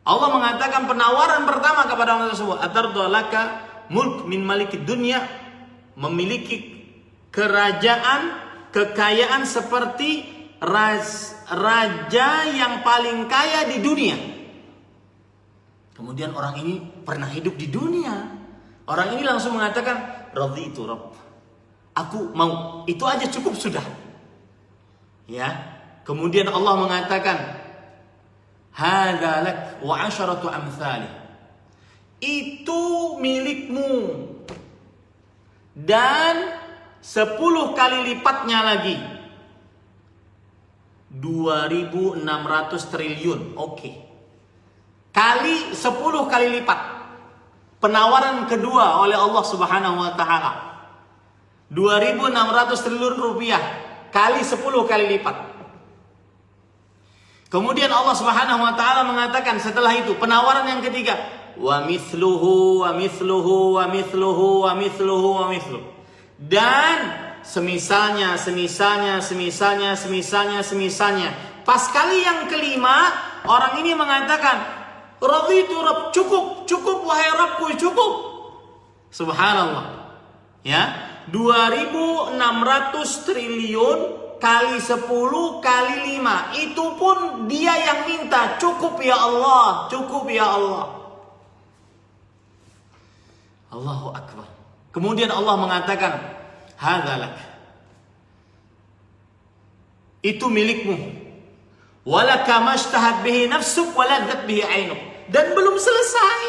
Allah mengatakan penawaran pertama kepada orang tersebut, atardu laka mulk min malikid dunya, memiliki kerajaan, kekayaan seperti raja yang paling kaya di dunia. Kemudian orang ini pernah hidup di dunia. Orang ini langsung mengatakan, raditu Rabb. Aku mau, itu aja cukup sudah. Ya. Kemudian Allah mengatakan, hadza lak wa 'asharatu amsalih. Itu milikmu. Dan 10 kali lipatnya lagi. 2.600 triliun. Oke. Kali 10 kali lipat. Penawaran kedua oleh Allah Subhanahu wa taala. 2.600 triliun rupiah kali 10 kali lipat. Kemudian Allah Subhanahu wa taala mengatakan setelah itu penawaran yang ketiga, wa mithluhu wa mithluhu wa mithluhu wa mithluhu wa mithluhu. Dan semisalnya. Pas kali yang kelima, orang ini mengatakan, raditu Rabb, cukup wahai Rabbku, cukup. Subhanallah. Ya, 2.600 triliun kali 10 kali 5. Itu pun dia yang minta, cukup ya Allah, cukup ya Allah. Allahu Akbar. Kemudian Allah mengatakan, hadza lak. Itu milikmu. Walaka mashtahat bihi nafsuk wa ladzat bihi 'ainuk. Dan belum selesai.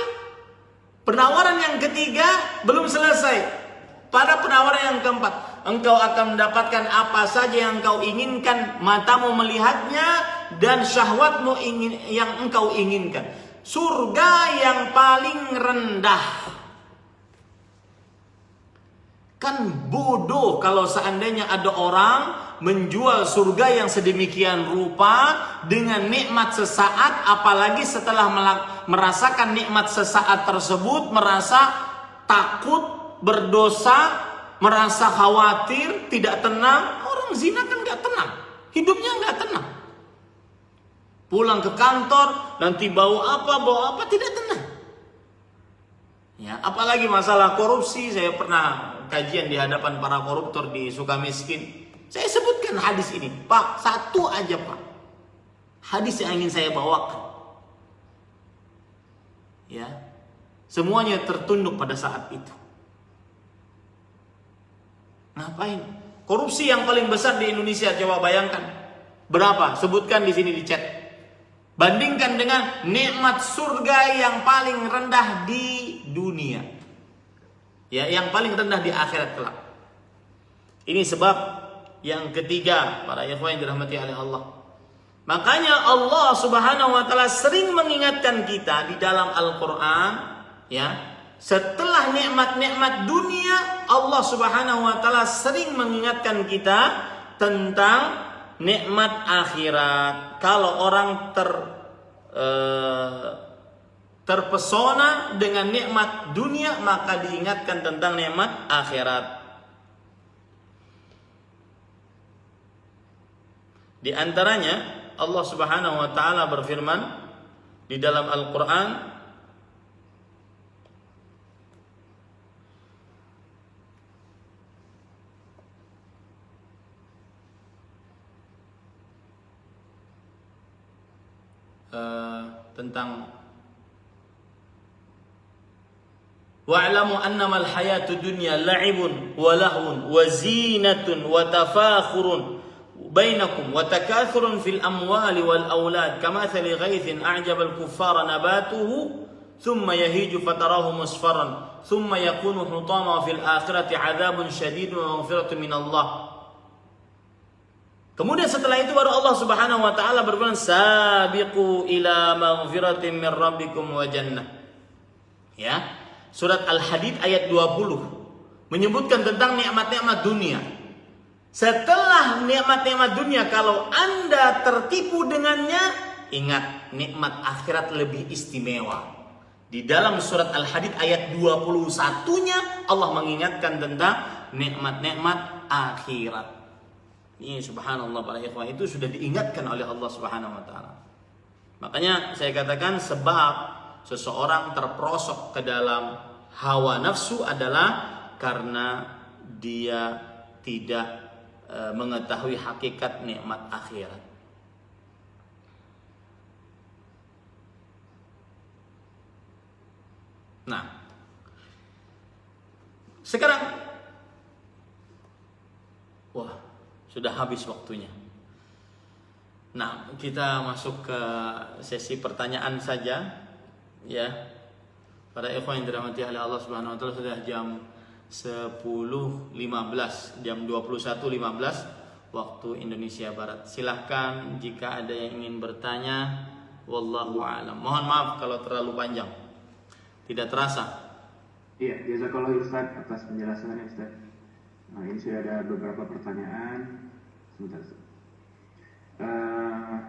Penawaran yang ketiga belum selesai. Pada penawaran yang keempat, engkau akan mendapatkan apa saja yang engkau inginkan, matamu melihatnya dan syahwatmu yang engkau inginkan. Surga yang paling rendah. Kan bodoh kalau seandainya ada orang menjual surga yang sedemikian rupa dengan nikmat sesaat, apalagi setelah merasakan nikmat sesaat tersebut merasa takut, berdosa, merasa khawatir, tidak tenang. Orang zina kan gak tenang, hidupnya gak tenang. Pulang ke kantor nanti bau apa tidak tenang. Ya, apalagi masalah korupsi. Saya pernah kajian di hadapan para koruptor di Sukamiskin. Saya sebutkan hadis ini, Pak, satu aja Pak, hadis yang ingin saya bawakan. Ya, semuanya tertunduk pada saat itu. Ngapain? Korupsi yang paling besar di Indonesia, coba bayangkan. Berapa? Sebutkan di sini di chat. Bandingkan dengan nikmat surga yang paling rendah di dunia. Ya, yang paling rendah di akhirat kelak. Ini sebab yang ketiga, para ikhwan yang dirahmati oleh Allah. Makanya Allah Subhanahu wa taala sering mengingatkan kita di dalam Al-Qur'an, ya. Setelah nikmat-nikmat dunia, Allah Subhanahu wa taala sering mengingatkan kita tentang nikmat akhirat. Kalau orang terpesona dengan nikmat dunia, maka diingatkan tentang nikmat akhirat. Di antaranya Allah Subhanahu wa taala berfirman di dalam Al-Qur'an, tentang wa'lamu annama al-hayatu dunya la'ibun wa lahwun wa zinatun wa tafakhurun bainakum wa takathurun fil amwali wal aulad kamathali ghaithin a'jaba al-kuffara nabatuhu thumma yahiju fatarahu musfarran thumma yakunu hutama fil akhirati 'adzabun syadidun wa maghfiratun min Allah. Kemudian setelah itu baru Allah Subhanahu wa taala berfirman, sabiqu ila maghfiratin min rabbikum wa jannah. Ya. Surat Al-Hadid ayat 20 menyebutkan tentang nikmat-nikmat dunia. Setelah nikmat-nikmat dunia, kalau Anda tertipu dengannya, ingat nikmat akhirat lebih istimewa. Di dalam surat Al-Hadid ayat 21-nya Allah mengingatkan tentang nikmat-nikmat akhirat. Ini subhanallah para ikhwan, itu sudah diingatkan oleh Allah Subhanahu wa taala. Makanya saya katakan sebab seseorang terperosok ke dalam hawa nafsu adalah karena dia tidak mengetahui hakikat nikmat akhirat. Nah, sekarang sudah habis waktunya. Nah, kita masuk ke sesi pertanyaan saja, ya. Para ikhwan yang dirahmati oleh Allah Subhanahu wa taala, sudah jam 10.15, jam 21.15 waktu Indonesia Barat. Silahkan jika ada yang ingin bertanya. Wallahu a'lam. Mohon maaf kalau terlalu panjang. Tidak terasa. Iya, jazakallahu Ustaz atas penjelasannya Ustaz. Nah, ini sudah ada beberapa pertanyaan. Sebentar.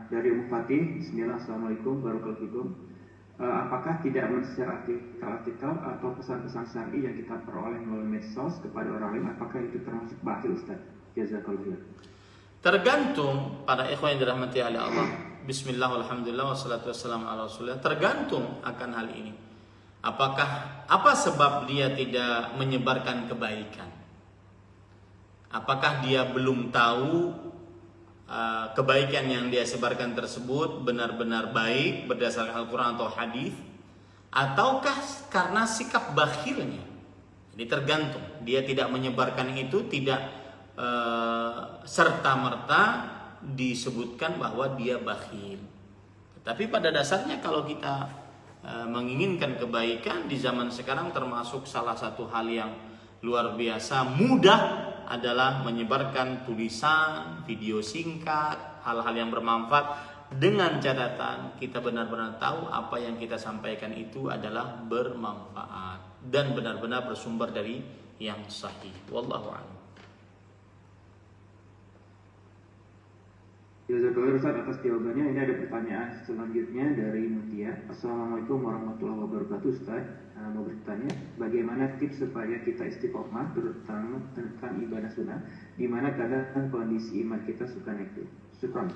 Dari Ummu Fatih, Bismillah, Assalamualaikum warahmatullahi wabarakatuh. Apakah tidak men-share artikel atau pesan-pesan syar'i yang kita peroleh melalui medsos kepada orang lain, apakah itu termasuk bakhil Ustaz? Jazakallahu. Tergantung pada ikhwan yang dirahmati oleh Allah. Bismillah, alhamdulillah, wassalatu wassalamu ala rasulillah. Tergantung akan hal ini. Apa sebab dia tidak menyebarkan kebaikan? Apakah dia belum tahu kebaikan yang dia sebarkan tersebut benar-benar baik berdasarkan Al-Quran atau hadis, ataukah karena sikap bakhilnya? Jadi tergantung. Dia tidak menyebarkan itu tidak serta-merta disebutkan bahwa dia bakhil. Tapi pada dasarnya kalau kita menginginkan kebaikan di zaman sekarang, termasuk salah satu hal yang luar biasa mudah adalah menyebarkan tulisan, video singkat, hal-hal yang bermanfaat, dengan catatan kita benar-benar tahu apa yang kita sampaikan itu adalah bermanfaat dan benar-benar bersumber dari yang sahih. Wallahu a'lam. Jazakallahu Ustaz atas jawabannya. Ini ada pertanyaan selanjutnya dari Mutia. Assalamualaikum warahmatullahi wabarakatuh Ustaz. Mau bertanya, bagaimana tips supaya kita istiqomah terutama tentang ibadah sunnah, di mana kadang kondisi iman kita suka naik turun. Syukran.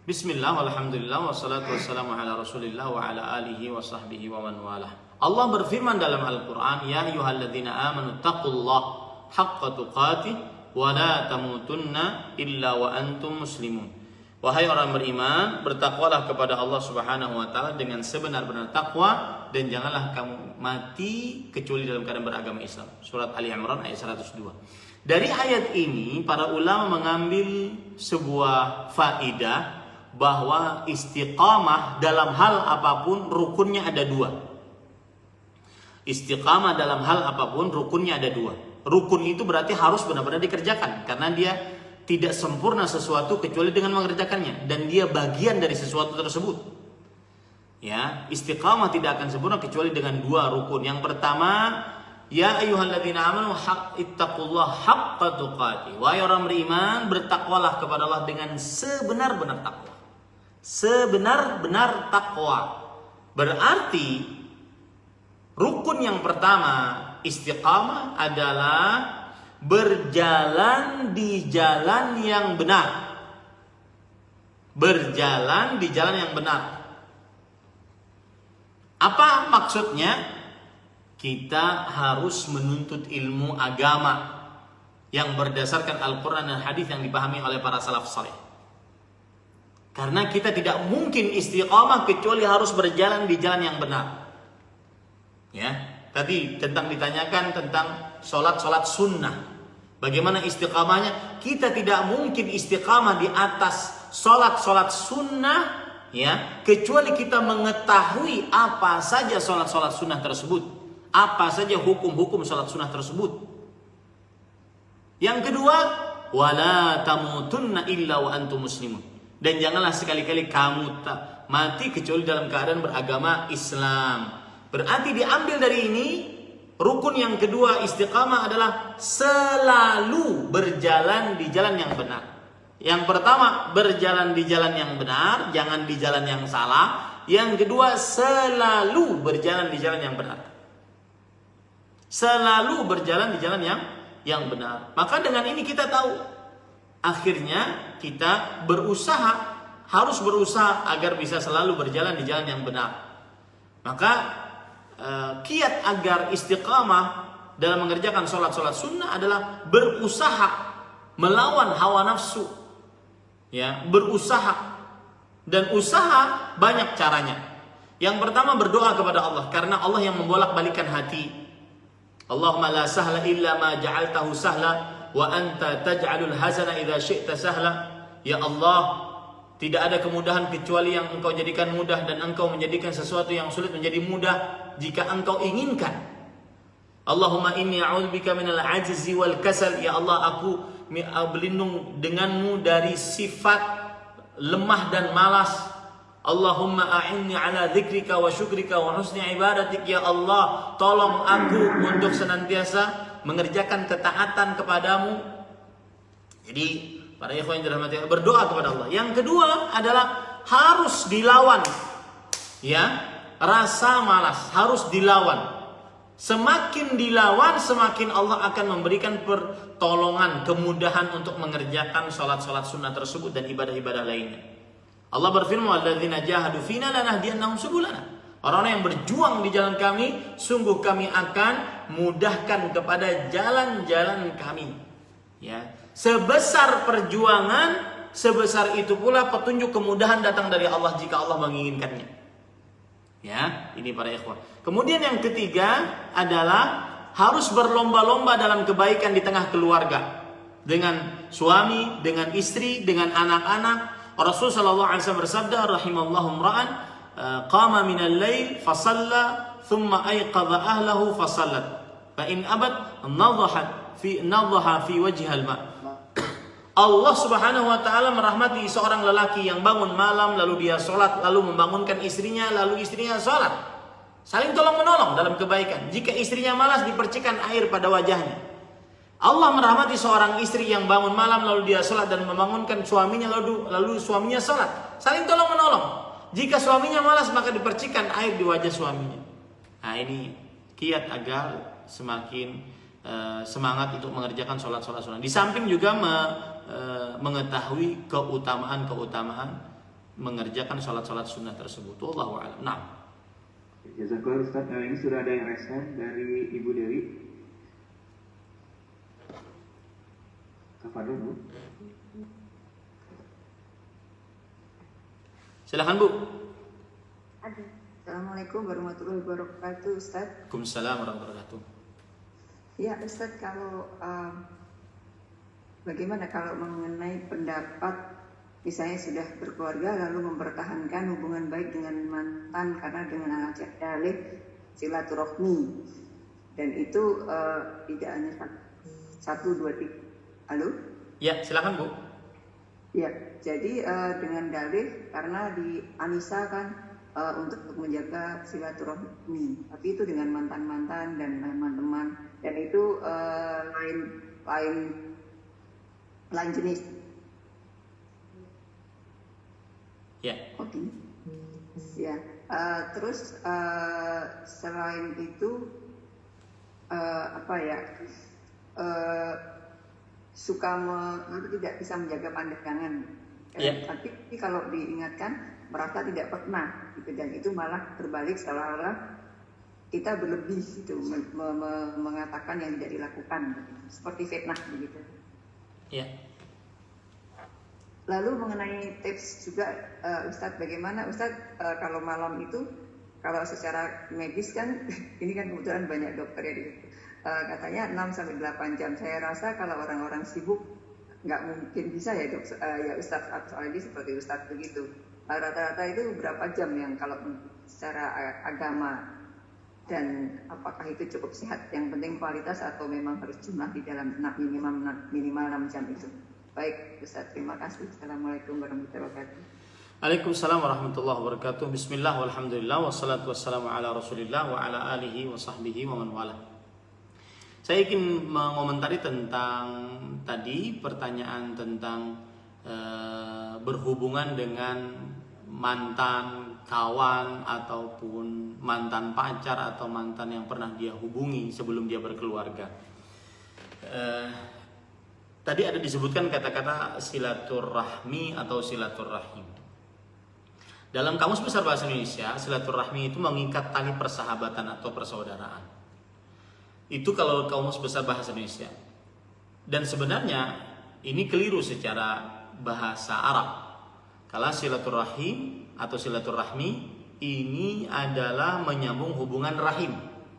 Bismillah, walhamdulillah, wassalatu wassalamu ala rasulillah wa ala alihi wa sahbihi wa man walah. Allah berfirman dalam Al-Quran, ya ayyuhalladzina amanu taqullaha haqqa tuqatih wa la tamutunna illa wa antum muslimun. Wahai orang beriman, bertakwalah kepada Allah Subhanahu wa taala dengan sebenar-benar takwa, dan janganlah kamu mati kecuali dalam keadaan beragama Islam. Surat Ali Imran ayat 102. Dari ayat ini para ulama mengambil sebuah faidah bahwa istiqamah dalam hal apapun rukunnya ada dua. Istiqamah dalam hal apapun rukunnya ada dua. Rukun itu berarti harus benar-benar dikerjakan, karena dia tidak sempurna sesuatu kecuali dengan mengerjakannya, dan dia bagian dari sesuatu tersebut. Ya, istiqamah tidak akan sempurna kecuali dengan dua rukun. Yang pertama, ya ayyuhalladzina amanu ittaqullaha haqqa tuqatih. Wahai orang beriman, bertakwalah kepada Allah dengan sebenar-benar takwa. Sebenar-benar takwa. Berarti rukun yang pertama istiqamah adalah berjalan di jalan yang benar. Berjalan di jalan yang benar. Apa maksudnya? Kita harus menuntut ilmu agama yang berdasarkan Al-Quran dan hadis yang dipahami oleh para salaf saleh. Karena kita tidak mungkin istiqamah kecuali harus berjalan di jalan yang benar. Ya, tadi ditanyakan tentang sholat sunnah. Bagaimana istiqamahnya? Kita tidak mungkin istiqamah di atas sholat sunnah, ya, kecuali kita mengetahui apa saja sholat sunnah tersebut, apa saja hukum-hukum sholat sunnah tersebut. Yang kedua, wala tamutunna illa wa antum muslimun. Dan janganlah sekali-kali kamu mati kecuali dalam keadaan beragama Islam. Berarti diambil dari ini, rukun yang kedua istiqamah adalah selalu berjalan di jalan yang benar. Yang pertama, berjalan di jalan yang benar, jangan di jalan yang salah. Yang kedua, selalu berjalan di jalan yang benar. Selalu berjalan di jalan yang benar. Maka dengan ini kita tahu, akhirnya kita harus berusaha agar bisa selalu berjalan di jalan yang benar. Maka kiat agar istiqamah dalam mengerjakan sholat sunnah adalah berusaha melawan hawa nafsu, ya, berusaha. Dan usaha banyak caranya. Yang pertama berdoa kepada Allah, karena Allah yang membolak-balikan hati. Allahumma la sahla illa ma ja'altahu sahla wa anta taj'alul hazana idza syi'ta sahla. Ya Allah, tidak ada kemudahan kecuali yang Engkau jadikan mudah, dan Engkau menjadikan sesuatu yang sulit menjadi mudah jika Engkau inginkan. Allahumma inni a'udzubika minal ajzi wal kasal. Ya Allah, aku berlindung denganmu dari sifat lemah dan malas. Allahumma a'inni ala dzikrika wa syukrika wa husni ibadatik. Ya Allah, tolong aku untuk senantiasa mengerjakan ketaatan kepadamu. Jadi para ikhwan yang dirahmati Allah, berdoa kepada Allah. Yang kedua adalah harus dilawan, ya, rasa malas harus dilawan. Semakin dilawan, semakin Allah akan memberikan pertolongan, kemudahan untuk mengerjakan sholat-sholat sunnah tersebut dan ibadah-ibadah lainnya. Allah berfirman, "Walladzina jahadu fina lanahdiyannahum subulana." Orang-orang yang berjuang di jalan kami, sungguh kami akan mudahkan kepada jalan-jalan kami. Ya, sebesar perjuangan, sebesar itu pula petunjuk kemudahan datang dari Allah jika Allah menginginkannya. Ya, ini para ikhwan. Kemudian yang ketiga adalah harus berlomba-lomba dalam kebaikan di tengah keluarga, dengan suami, dengan istri, dengan anak-anak. Rasulullah sallallahu alaihi wasallam bersabda, rahimallahu imra'an qama minal lail fa shalla thumma ayqadha ahlahu fa sallat fa in abad nadhaha fi wajhil ma. Allah Subhanahu wa taala merahmati seorang lelaki yang bangun malam lalu dia sholat, lalu membangunkan istrinya, lalu istrinya sholat. Saling tolong menolong dalam kebaikan. Jika istrinya malas, dipercikan air pada wajahnya. Allah merahmati seorang istri yang bangun malam lalu dia sholat dan membangunkan suaminya, lalu suaminya sholat. Saling tolong menolong. Jika suaminya malas, maka dipercikan air di wajah suaminya. Nah, ini kiat agar semakin semangat untuk mengerjakan sholat-sholat sunnah. Di samping juga mengetahui keutamaan mengerjakan sholat-sholat sunnah tersebut. Wallahu a'lam. Nah, jazakallahu Ustaz. Ini sudah ada yang respon dari Ibu Dewi. Tafadhol, Bu. Silakan, Bu. Assalamualaikum warahmatullahi wabarakatuh, Ustaz. Waalaikumsalam warahmatullahi wabarakatuh. Ya, Ustaz, kalau bagaimana kalau mengenai pendapat misalnya sudah berkeluarga lalu mempertahankan hubungan baik dengan mantan karena dengan alasan dalih silaturahmi, dan itu tidak hanya 1, 2, 3. Halo? Ya, silakan, Bu. Ya, jadi dengan dalih karena di Anissa kan untuk menjaga silaturahmi, tapi itu dengan mantan-mantan dan teman-teman, dan itu lain jenis. Ya. Oke. Ya. Terus selain itu suka tidak bisa menjaga pandangan. Ya. Tapi kalau diingatkan merasa tidak pernah, gitu, dan itu malah berbalik seolah-olah kita berlebih gitu, mengatakan yang tidak dilakukan, gitu. Seperti fitnah begitu. Ya. Lalu mengenai tips juga, Ustadz, bagaimana Ustadz kalau malam itu, kalau secara medis kan ini kan kebetulan banyak dokter ya gitu. Katanya 6-8 jam. Saya rasa kalau orang-orang sibuk nggak mungkin bisa ya dok, ya Ustadz atau Ali seperti Ustadz begitu. Rata-rata itu berapa jam yang kalau secara agama, dan apakah itu cukup sehat? Yang penting kualitas atau memang harus jumlah di dalam minimal 6 jam itu? Baik Ustadz, terima kasih. Assalamualaikum warahmatullahi wabarakatuh. Waalaikumsalam warahmatullahi wabarakatuh. Bismillah walhamdulillah wassalatu wassalamu ala rasulillah wa ala alihi wa sahbihi wa man wala. Saya ingin mengomentari tentang tadi pertanyaan tentang berhubungan dengan mantan kawan ataupun mantan pacar atau mantan yang pernah dia hubungi sebelum dia berkeluarga. Tadi ada disebutkan kata-kata silaturahmi atau silaturahim. Dalam Kamus Besar Bahasa Indonesia, silaturahmi itu mengikat tali persahabatan atau persaudaraan. Itu kalau Kamus Besar Bahasa Indonesia. Dan sebenarnya ini keliru secara bahasa Arab. Kalau silaturahim atau silaturahmi ini adalah menyambung hubungan rahim,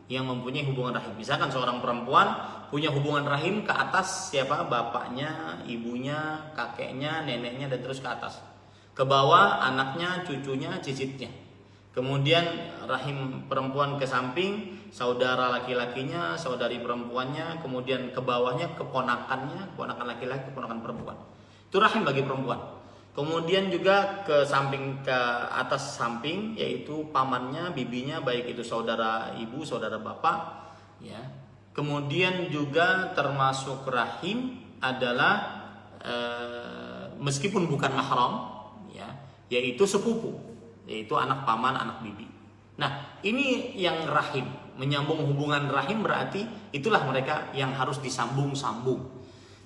yang mempunyai hubungan rahim. Misalkan seorang perempuan punya hubungan rahim ke atas siapa? Bapaknya, ibunya, kakeknya, neneknya, dan terus ke atas. Ke bawah anaknya, cucunya, cicitnya. Kemudian rahim perempuan ke samping, saudara laki-lakinya, saudari perempuannya, kemudian ke bawahnya keponakannya, keponakan laki-laki, keponakan perempuan. Itu rahim bagi perempuan. Kemudian juga ke samping, ke atas samping, yaitu pamannya, bibinya, baik itu saudara ibu, saudara bapak, ya. Kemudian juga termasuk rahim adalah meskipun bukan mahram, ya, yaitu sepupu, yaitu anak paman, anak bibi. Nah, ini yang rahim, menyambung hubungan rahim, berarti itulah mereka yang harus disambung-sambung,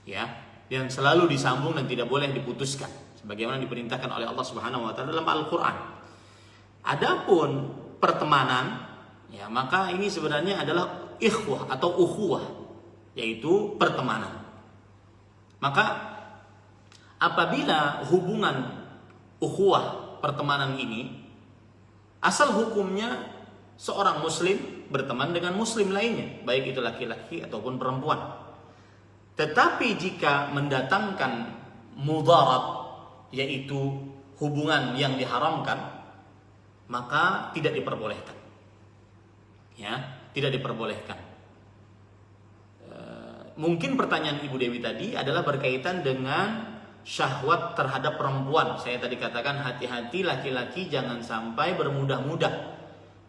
ya, yang selalu disambung dan tidak boleh diputuskan, sebagaimana diperintahkan oleh Allah Subhanahu wa taala dalam Al-Qur'an. Adapun pertemanan, ya, maka ini sebenarnya adalah ikhwah atau ukhuwah, yaitu pertemanan. Maka apabila hubungan ukhuwah pertemanan ini asal hukumnya seorang muslim berteman dengan muslim lainnya, baik itu laki-laki ataupun perempuan. Tetapi jika mendatangkan mudarat, yaitu hubungan yang diharamkan, maka tidak diperbolehkan. Ya, tidak diperbolehkan. Mungkin pertanyaan Ibu Dewi tadi adalah berkaitan dengan syahwat terhadap perempuan. Saya tadi katakan hati-hati laki-laki jangan sampai bermudah-mudah,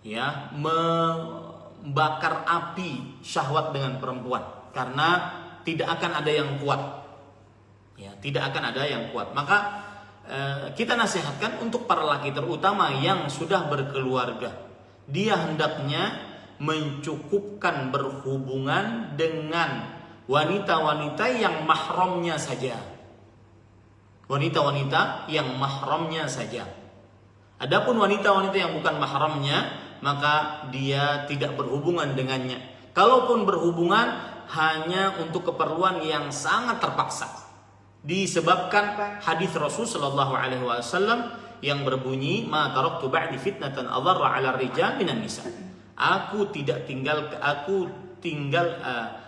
ya, membakar api syahwat dengan perempuan, karena tidak akan ada yang kuat. Ya, tidak akan ada yang kuat. Maka kita nasihatkan untuk para laki, terutama yang sudah berkeluarga, dia hendaknya mencukupkan berhubungan dengan wanita-wanita yang mahramnya saja. Wanita-wanita yang mahramnya saja. Adapun wanita-wanita yang bukan mahramnya, maka dia tidak berhubungan dengannya. Kalaupun berhubungan, hanya untuk keperluan yang sangat terpaksa. Disebabkan hadis Rasul sallallahu alaihi wasallam yang berbunyi, "Ma taraktu ba'di fitnatan adharra 'ala ar-rijal minan nisa."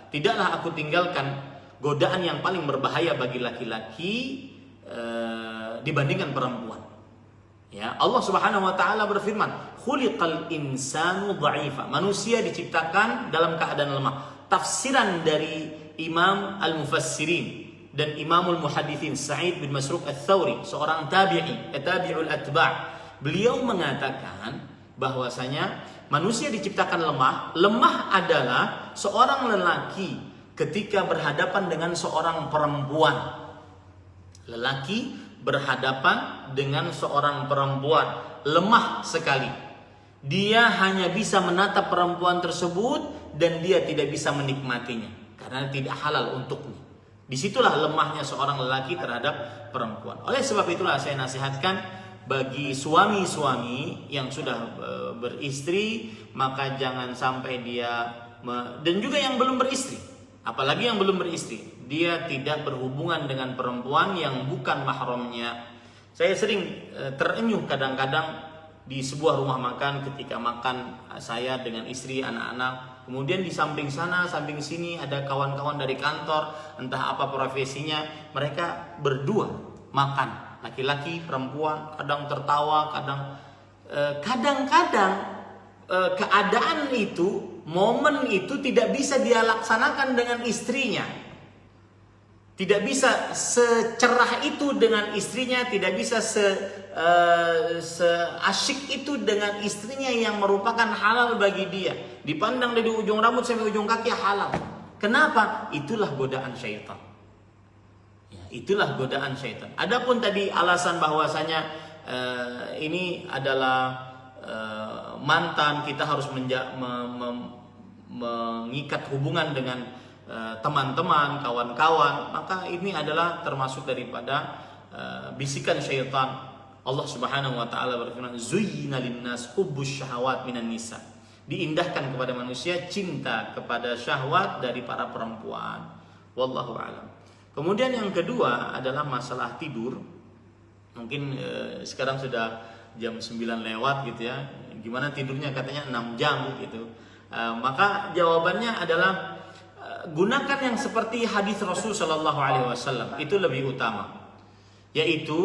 Tidaklah aku tinggalkan godaan yang paling berbahaya bagi laki-laki dibandingkan perempuan. Ya, Allah Subhanahu wa taala berfirman, "Khuliqal insanu dha'ifa." Manusia diciptakan dalam keadaan lemah. Tafsiran dari Imam Al-Mufassirin dan Imamul Muhadithin Sa'id bin Masruq Ats-Tsauri, seorang tabi'ul atba', beliau mengatakan bahwasanya manusia diciptakan lemah. Lemah adalah seorang lelaki ketika berhadapan dengan seorang perempuan. Lelaki berhadapan dengan seorang perempuan lemah sekali. Dia hanya bisa menatap perempuan tersebut dan dia tidak bisa menikmatinya karena tidak halal untuknya. Disitulah lemahnya seorang lelaki terhadap perempuan. Oleh sebab itulah saya nasihatkan bagi suami-suami yang sudah beristri, maka jangan sampai dia dan juga yang belum beristri, apalagi yang belum beristri, dia tidak berhubungan dengan perempuan yang bukan mahramnya. Saya sering terenyuh kadang-kadang di sebuah rumah makan, ketika makan saya dengan istri, anak-anak, kemudian di samping sana, samping sini ada kawan-kawan dari kantor, entah apa profesinya, mereka berdua makan, laki-laki, perempuan, kadang tertawa, kadang-kadang keadaan itu, momen itu tidak bisa dia laksanakan dengan istrinya. Tidak bisa secerah itu dengan istrinya, tidak bisa seasyik itu dengan istrinya yang merupakan halal bagi dia. Dipandang dari ujung rambut sampai ujung kaki halal. Kenapa? Itulah godaan syaitan. Ya, itulah godaan syaitan. Adapun tadi alasan bahwasanya ini adalah mantan, kita harus mengikat hubungan dengan teman-teman, kawan-kawan, maka ini adalah termasuk daripada bisikan syaitan. Allah Subhanahu wa taala berfirman, "Zuyyina lin-nas hubbus syahawat minan nisa." Diindahkan kepada manusia cinta kepada syahwat dari para perempuan. Wallahu a'lam. Kemudian yang kedua adalah masalah tidur. Mungkin sekarang sudah jam 9 lewat gitu ya. Gimana tidurnya, katanya 6 jam gitu. Maka jawabannya adalah gunakan yang seperti hadis Rasul Shallallahu Alaihi Wasallam, itu lebih utama. Yaitu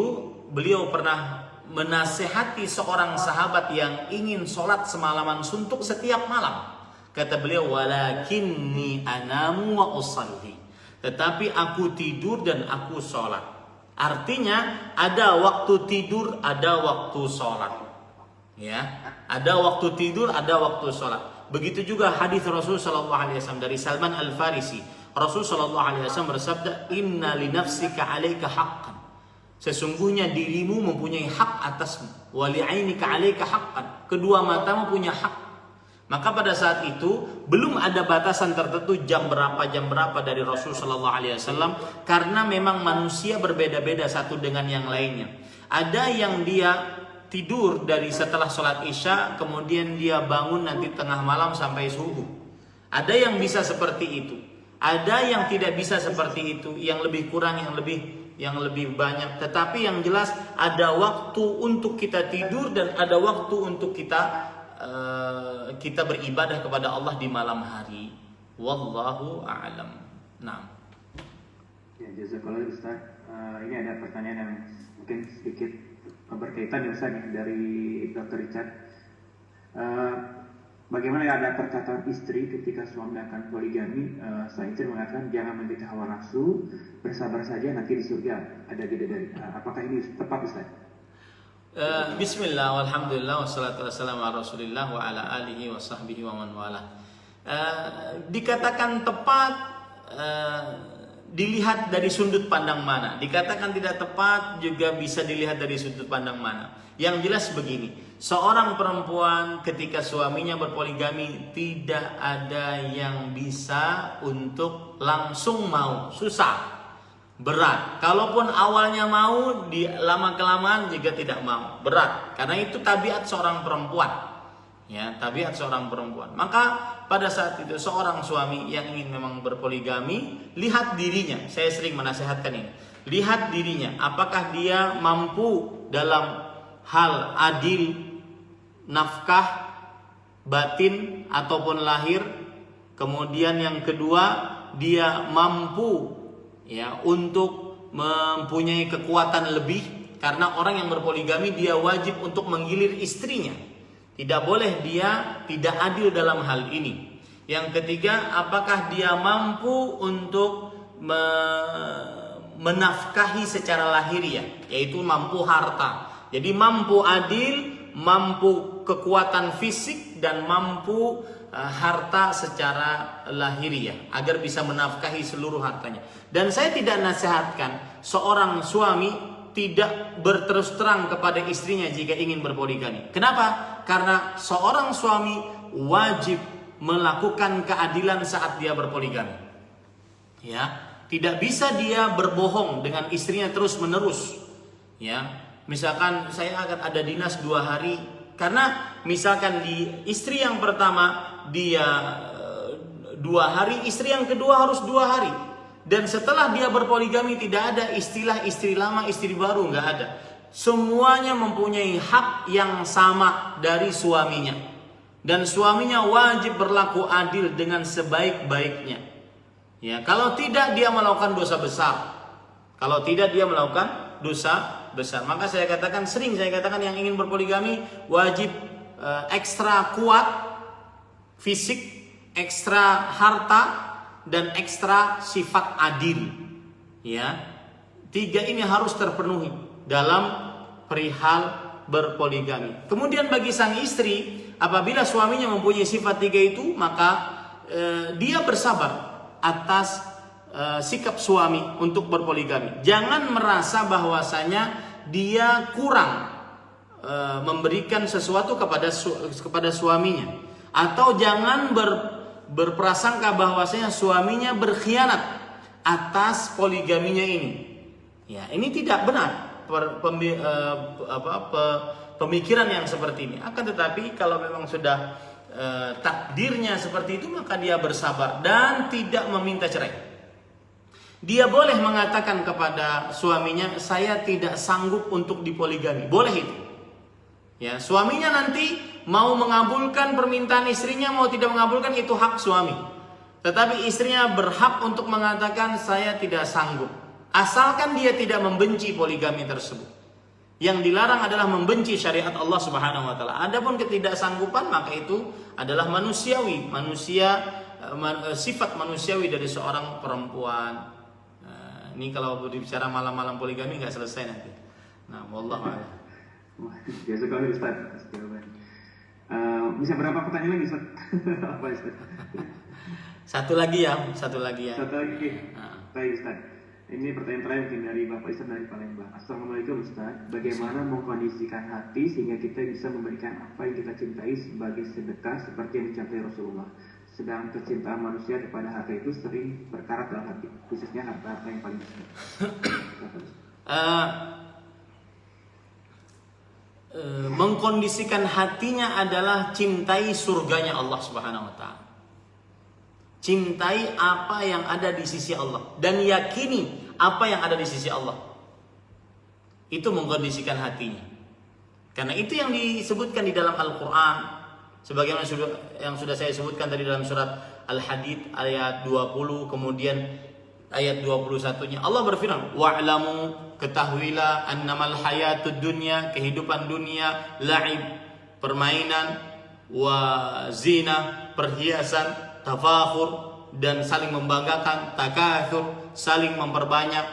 beliau pernah menasehati seorang sahabat yang ingin sholat semalaman suntuk setiap malam. Kata beliau, walakinni anamu wa usalli. Tetapi aku tidur dan aku sholat. Artinya ada waktu tidur, ada waktu sholat. Ya, ada waktu tidur, ada waktu sholat. Begitu juga hadis Rasul Shallallahu Alaihi Wasallam dari Salman Al Farisi. Rasul Shallallahu Alaihi Wasallam bersabda, Inna li nafsika alaika haqqan. Sesungguhnya dirimu mempunyai hak atasmu. Wa li ainika alaika haqqan. Kedua matamu punya hak. Maka pada saat itu belum ada batasan tertentu jam berapa dari Rasul Shallallahu Alaihi Wasallam, karena memang manusia berbeda-beda satu dengan yang lainnya. Ada yang dia tidur dari setelah sholat isya, kemudian dia bangun nanti tengah malam sampai subuh. Ada yang bisa seperti itu. Ada yang tidak bisa seperti itu, yang lebih kurang, yang lebih banyak. Tetapi yang jelas ada waktu untuk kita tidur dan ada waktu untuk kita beribadah kepada Allah di malam hari. Wallahu a'lam. Nah. Ya, jazakallah Ustaz. Ini ada pertanyaan yang mungkin sedikit berkaitan ya Ustaz, dari Dr. Richard. Bagaimana ada perkataan istri ketika suami akan poligami? Saya mengatakan jangan mengikuti hawa nafsu, bersabar saja, nanti di surga ada bidadari. Apakah ini tepat Ustaz? Bismillah, walhamdulillah, wassalatu wassalamu ala rasulillah wa ala alihi wa sahbihi wa man wala. Dikatakan tepat, dilihat dari sudut pandang mana. Dikatakan tidak tepat juga bisa dilihat dari sudut pandang mana. Yang jelas begini, seorang perempuan ketika suaminya berpoligami tidak ada yang bisa untuk langsung mau, susah, berat. Kalaupun awalnya mau, di lama kelamaan juga tidak mau, berat. Karena itu tabiat seorang perempuan. Ya, tabiat seorang perempuan. Maka pada saat itu seorang suami yang ingin memang berpoligami, lihat dirinya. Saya sering menasihatkan ini. Lihat dirinya, apakah dia mampu dalam hal adil, nafkah, batin ataupun lahir. Kemudian yang kedua, dia mampu ya untuk mempunyai kekuatan lebih, karena orang yang berpoligami dia wajib untuk menggilir istrinya. Tidak boleh dia tidak adil dalam hal ini. Yang ketiga, apakah dia mampu untuk menafkahi secara lahiriah, yaitu mampu harta. Jadi mampu adil, mampu kekuatan fisik, dan mampu harta secara lahiriah agar bisa menafkahi seluruh hartanya. Dan saya tidak nasihatkan seorang suami tidak berterus terang kepada istrinya jika ingin berpoligami. Kenapa? Karena seorang suami wajib melakukan keadilan saat dia berpoligami. Ya, tidak bisa dia berbohong dengan istrinya terus menerus. Ya, misalkan saya akan ada dinas 2 hari, karena misalkan di istri yang pertama dia 2 hari, istri yang kedua harus 2 hari. Dan setelah dia berpoligami tidak ada istilah istri lama, istri baru, nggak ada. Semuanya mempunyai hak yang sama dari suaminya. Dan suaminya wajib berlaku adil dengan sebaik-baiknya. Ya, kalau tidak dia melakukan dosa besar. Kalau tidak dia melakukan dosa besar. Maka saya katakan, sering saya katakan, yang ingin berpoligami wajib ekstra kuat fisik, ekstra harta, dan ekstra sifat adil. Ya, 3 ini harus terpenuhi dalam perihal berpoligami. Kemudian bagi sang istri, apabila suaminya mempunyai sifat 3 itu, maka dia bersabar atas sikap suami untuk berpoligami. Jangan merasa bahwasanya dia kurang memberikan sesuatu kepada suaminya, atau jangan berprasangka bahwasanya suaminya berkhianat atas poligaminya ini. Ya, ini tidak benar pemikiran yang seperti ini. Akan tetapi kalau memang sudah takdirnya seperti itu, maka dia bersabar dan tidak meminta cerai. Dia boleh mengatakan kepada suaminya, saya tidak sanggup untuk dipoligami. Boleh itu. Ya, suaminya nanti mau mengabulkan permintaan istrinya, mau tidak mengabulkan, itu hak suami. Tetapi istrinya berhak untuk mengatakan saya tidak sanggup. Asalkan dia tidak membenci poligami tersebut. Yang dilarang adalah membenci syariat Allah Subhanahu wa taala. Adapun ketidaksanggupan maka itu adalah manusiawi, sifat manusiawi dari seorang perempuan. Ini kalau berbicara malam-malam poligami nggak selesai nanti. Nah, wallahu a'lam. Biasa sekali Ustaz jawaban. Bisa berapa pertanyaan lagi Ustaz? Apa Ustaz? Satu lagi ya. Satu lagi. Baik Ustaz. Ini pertanyaan terakhir mungkin dari Bapak Ustaz dari Palembang. Assalamualaikum Ustaz. Bagaimana mengkondisikan hati sehingga kita bisa memberikan apa yang kita cintai sebagai sedekah seperti yang dicintai Rasulullah? Sedang kecintaan manusia kepada harta itu sering berkarat dalam hati, khususnya harta-harta yang paling besar. Mengkondisikan hatinya adalah cintai surganya Allah Subhanahu wa taala. Cintai apa yang ada di sisi Allah dan yakini apa yang ada di sisi Allah. Itu mengkondisikan hatinya. Karena itu yang disebutkan di dalam Al-Qur'an. Sebagaimana yang sudah saya sebutkan tadi dalam surat Al-Hadid ayat 20, kemudian ayat 21-nya Allah berfirman, wa'lamu, ketahuilah, annamal hayatud dunya, kehidupan dunia, la'ib, permainan, wa zina, perhiasan, tafakhur, dan saling membanggakan, takatsur, saling memperbanyak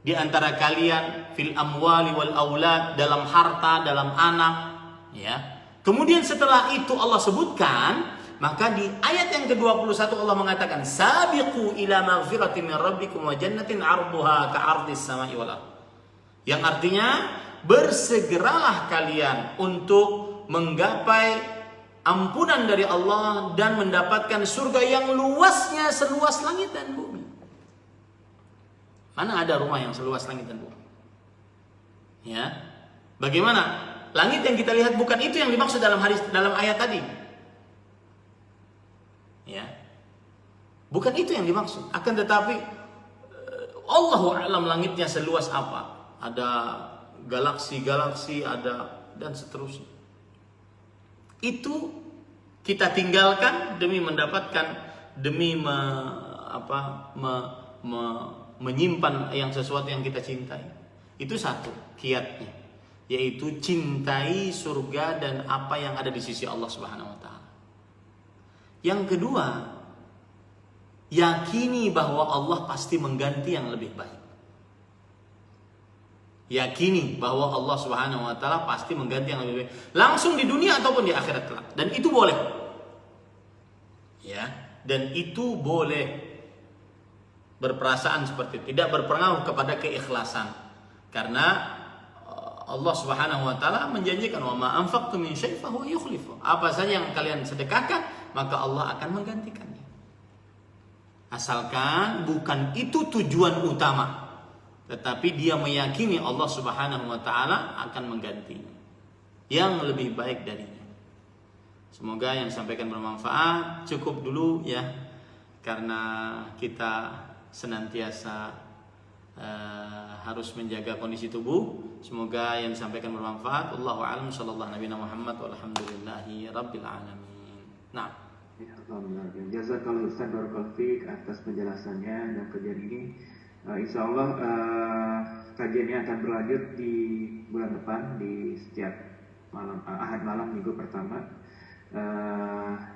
di antara kalian, fil amwali wal aulad, dalam harta, dalam anak, ya. Kemudian setelah itu Allah sebutkan, maka di ayat yang ke-21 Allah mengatakan, sabiqu ila maghfiratin min rabbikum wa jannatin 'arduha ka'ardis samai wal ardh. Yang artinya, bersegeralah kalian untuk menggapai ampunan dari Allah dan mendapatkan surga yang luasnya seluas langit dan bumi. Mana ada rumah yang seluas langit dan bumi? Ya. Bagaimana? Langit yang kita lihat bukan itu yang dimaksud dalam ayat tadi. Ya. Bukan itu yang dimaksud. Akan tetapi Allahu a'lam langitnya seluas apa. Ada galaksi-galaksi, ada dan seterusnya. Itu kita tinggalkan demi mendapatkan, demi menyimpan yang sesuatu yang kita cintai. Itu satu kiatnya, yaitu cintai surga dan apa yang ada di sisi Allah Subhanahu wa taala. Yang kedua, yakini bahwa Allah pasti mengganti yang lebih baik. Yakini bahwa Allah Subhanahu wa taala pasti mengganti yang lebih baik, langsung di dunia ataupun di akhirat kelak. Dan itu boleh. Ya, dan itu boleh berperasaan seperti itu, tidak berpengaruh kepada keikhlasan. Karena Allah Subhanahu wa taala menjanjikan, wa ma anfaqtum min syai'in fa huwa yukhlifu. Apa saja yang kalian sedekahkan, maka Allah akan menggantikannya. Asalkan bukan itu tujuan utama, tetapi dia meyakini Allah Subhanahu wa taala akan menggantinya yang lebih baik darinya. Semoga yang disampaikan bermanfaat. Cukup dulu ya, karena kita senantiasa harus menjaga kondisi tubuh. Semoga yang disampaikan bermanfaat. Allahu a'lam. Sallallahu Nabi Muhammad walhamdulillahi rabbil alamin. Nah, alhamdulillah. Jazakallahu Ustaz barakallahu fiik atas penjelasannya dan kajian ini. Insyaallah kajiannya akan berlanjut di bulan depan di setiap malam Ahad malam minggu pertama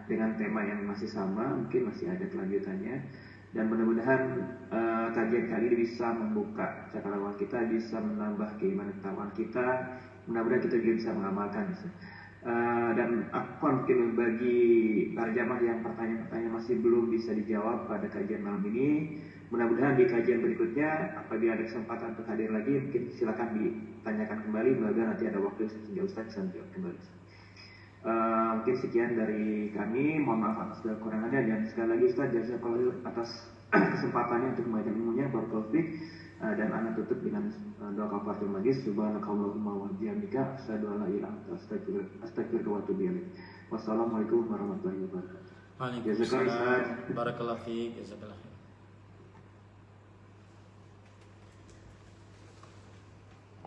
dengan tema yang masih sama, mungkin masih ada kelanjutannya. Dan mudah-mudahan kajian kali ini bisa membuka cakrawala kita, bisa menambah keimanan pengetahuan kita. Mudah-mudahan kita juga bisa mengamalkan. Dan aku mungkin bagi para jamaah yang pertanyaan-pertanyaan masih belum bisa dijawab pada kajian malam ini, mudah-mudahan di kajian berikutnya apabila ada kesempatan untuk hadir lagi, mungkin silakan ditanyakan kembali. Mudah-mudahan nanti ada waktu sehingga Ustaz bisa menjawab kembali. Mungkin sekian dari kami, mohon maaf atas segala kekurangannya, dan sekali lagi Ustaz jazakallahu atas kesempatannya untuk membaca ilmunya, barakallahu fiik. Dan ana tutup dengan doa kafaratul majlis, subhanakallahumma wa bihamdika asyhadu an la ilaha illa anta astaghfiruka wa atubu ilaik. Wassalamualaikum warahmatullahi wabarakatuh. Waalaikumsalam. Barakallahu fiik. Jazakallahu.